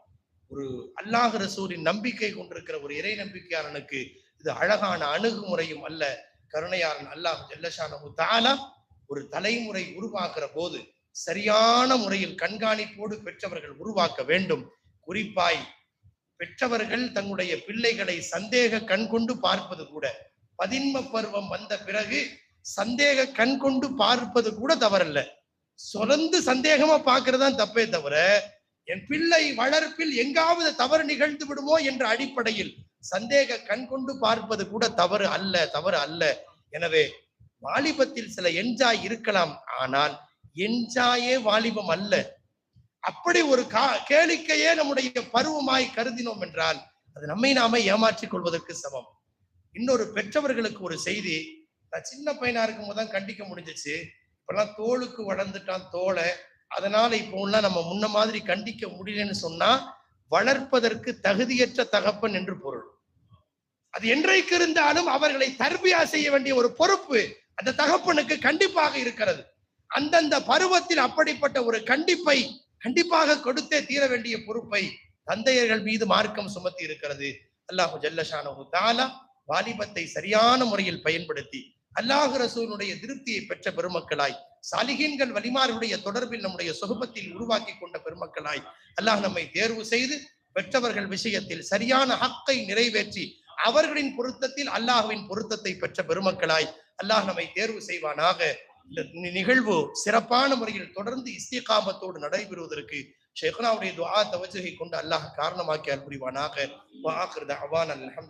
ஒரு அல்லாஹ் ரசூலின் நம்பிக்கை கொண்டிருக்கிற ஒரு இறை நம்பிக்கையாளனுக்கு இது அழகான அணுகுமுறையும் அல்ல. கருணையாளன் அல்லாஹ் ஜல்லஷானஹு தஆலா ஒரு தலைமுறை உருவாக்குற போது சரியான முறையில் கண்காணிப்போடு பெற்றவர்கள் உருவாக்க வேண்டும். குறிப்பாய் பெற்றவர்கள் தங்களுடைய பிள்ளைகளை சந்தேக கண் கொண்டு பார்ப்பது கூட, பதின்ம பருவம் வந்த பிறகு சந்தேக கண் கொண்டு பார்ப்பது கூட தவறல்ல. சொலந்து சந்தேகமா பார்க்கறதுதான் தப்பே தவிர, என் பிள்ளை வளர்ப்பில் எங்காவது தவறு நிகழ்ந்து விடுமோ என்ற அடிப்படையில் சந்தேக கண் கொண்டு பார்ப்பது கூட தவறு அல்ல. எனவே வாலிபத்தில் சில என்ஜாய் இருக்கலாம், ஆனால் என்ஜாயே வாலிபம் அல்ல. அப்படி ஒரு கேளிக்கையே நம்முடைய பருவமாய் கருதினோம் என்றால் அது நம்மை நாமே ஏமாற்றிக் கொள்வதற்கு சமம். இன்னொரு பெற்றவர்களுக்கு ஒரு செய்தி, நான் சின்ன பையனா இருக்கும் போதுதான் கண்டிக்க முடிஞ்சிச்சு. இப்பெல்லாம் தோளுக்கு வளர்ந்துட்டான் தோலை, அதனால இப்போ எல்லாம் நம்ம முன்ன மாதிரி கண்டிக்க முடியலன்னு சொன்னா வளர்ப்பதற்கு தகுதியற்ற தகப்பன் என்று பொருள். அது என்றைக்கு இருந்தாலும் அவர்களை தர்பியா செய்ய வேண்டிய ஒரு பொறுப்பு அந்த தகப்பனுக்கு கண்டிப்பாக இருக்கிறது. அந்தந்த பருவத்தில் அப்படிப்பட்ட ஒரு கண்டிப்பை கண்டிப்பாக கொடுத்தே தீர வேண்டிய பொறுப்பை தந்தையர்கள் மீது மார்க்கம் சுமத்தி இருக்கிறது. அல்லாஹு ஜல்லஷானஹு தஆலா வாலிபத்தை சரியான முறையில் பயன்படுத்தி அல்லாஹ் ரசூலுடைய திருப்தியை பெற்ற பெருமக்களாய், சாலிஹீன்கள் வலிமார்களுடைய தொடர்பில் நம்முடைய சுகபத்தில் உருவாக்கி கொண்ட பெருமக்களாய் அல்லாஹ் நம்மை தேர்வு செய்து பெற்றவர்கள் விஷயத்தில் சரியான ஹக்கை நிறைவேற்றி அவர்களின் பொருத்தத்தில் அல்லாஹ்வின் பொருத்தத்தை பெற்ற பெருமக்களாய் அல்லாஹ் நம்மை தேர்வு செய்வானாக. இந்த நிகழ்வு சிறப்பான முறையில் தொடர்ந்து இஸ்திகாமத்தோடு நடைபெறுவதற்கு ஷேக்னாவுடைய துஆ தவஜ்ஜுஹை கொண்டு அல்லாஹ் காரணமாக்கி அருள் புரிவானாக. வ ஆகிரு தஅவானா அல்ஹம்துலில்லாஹ்.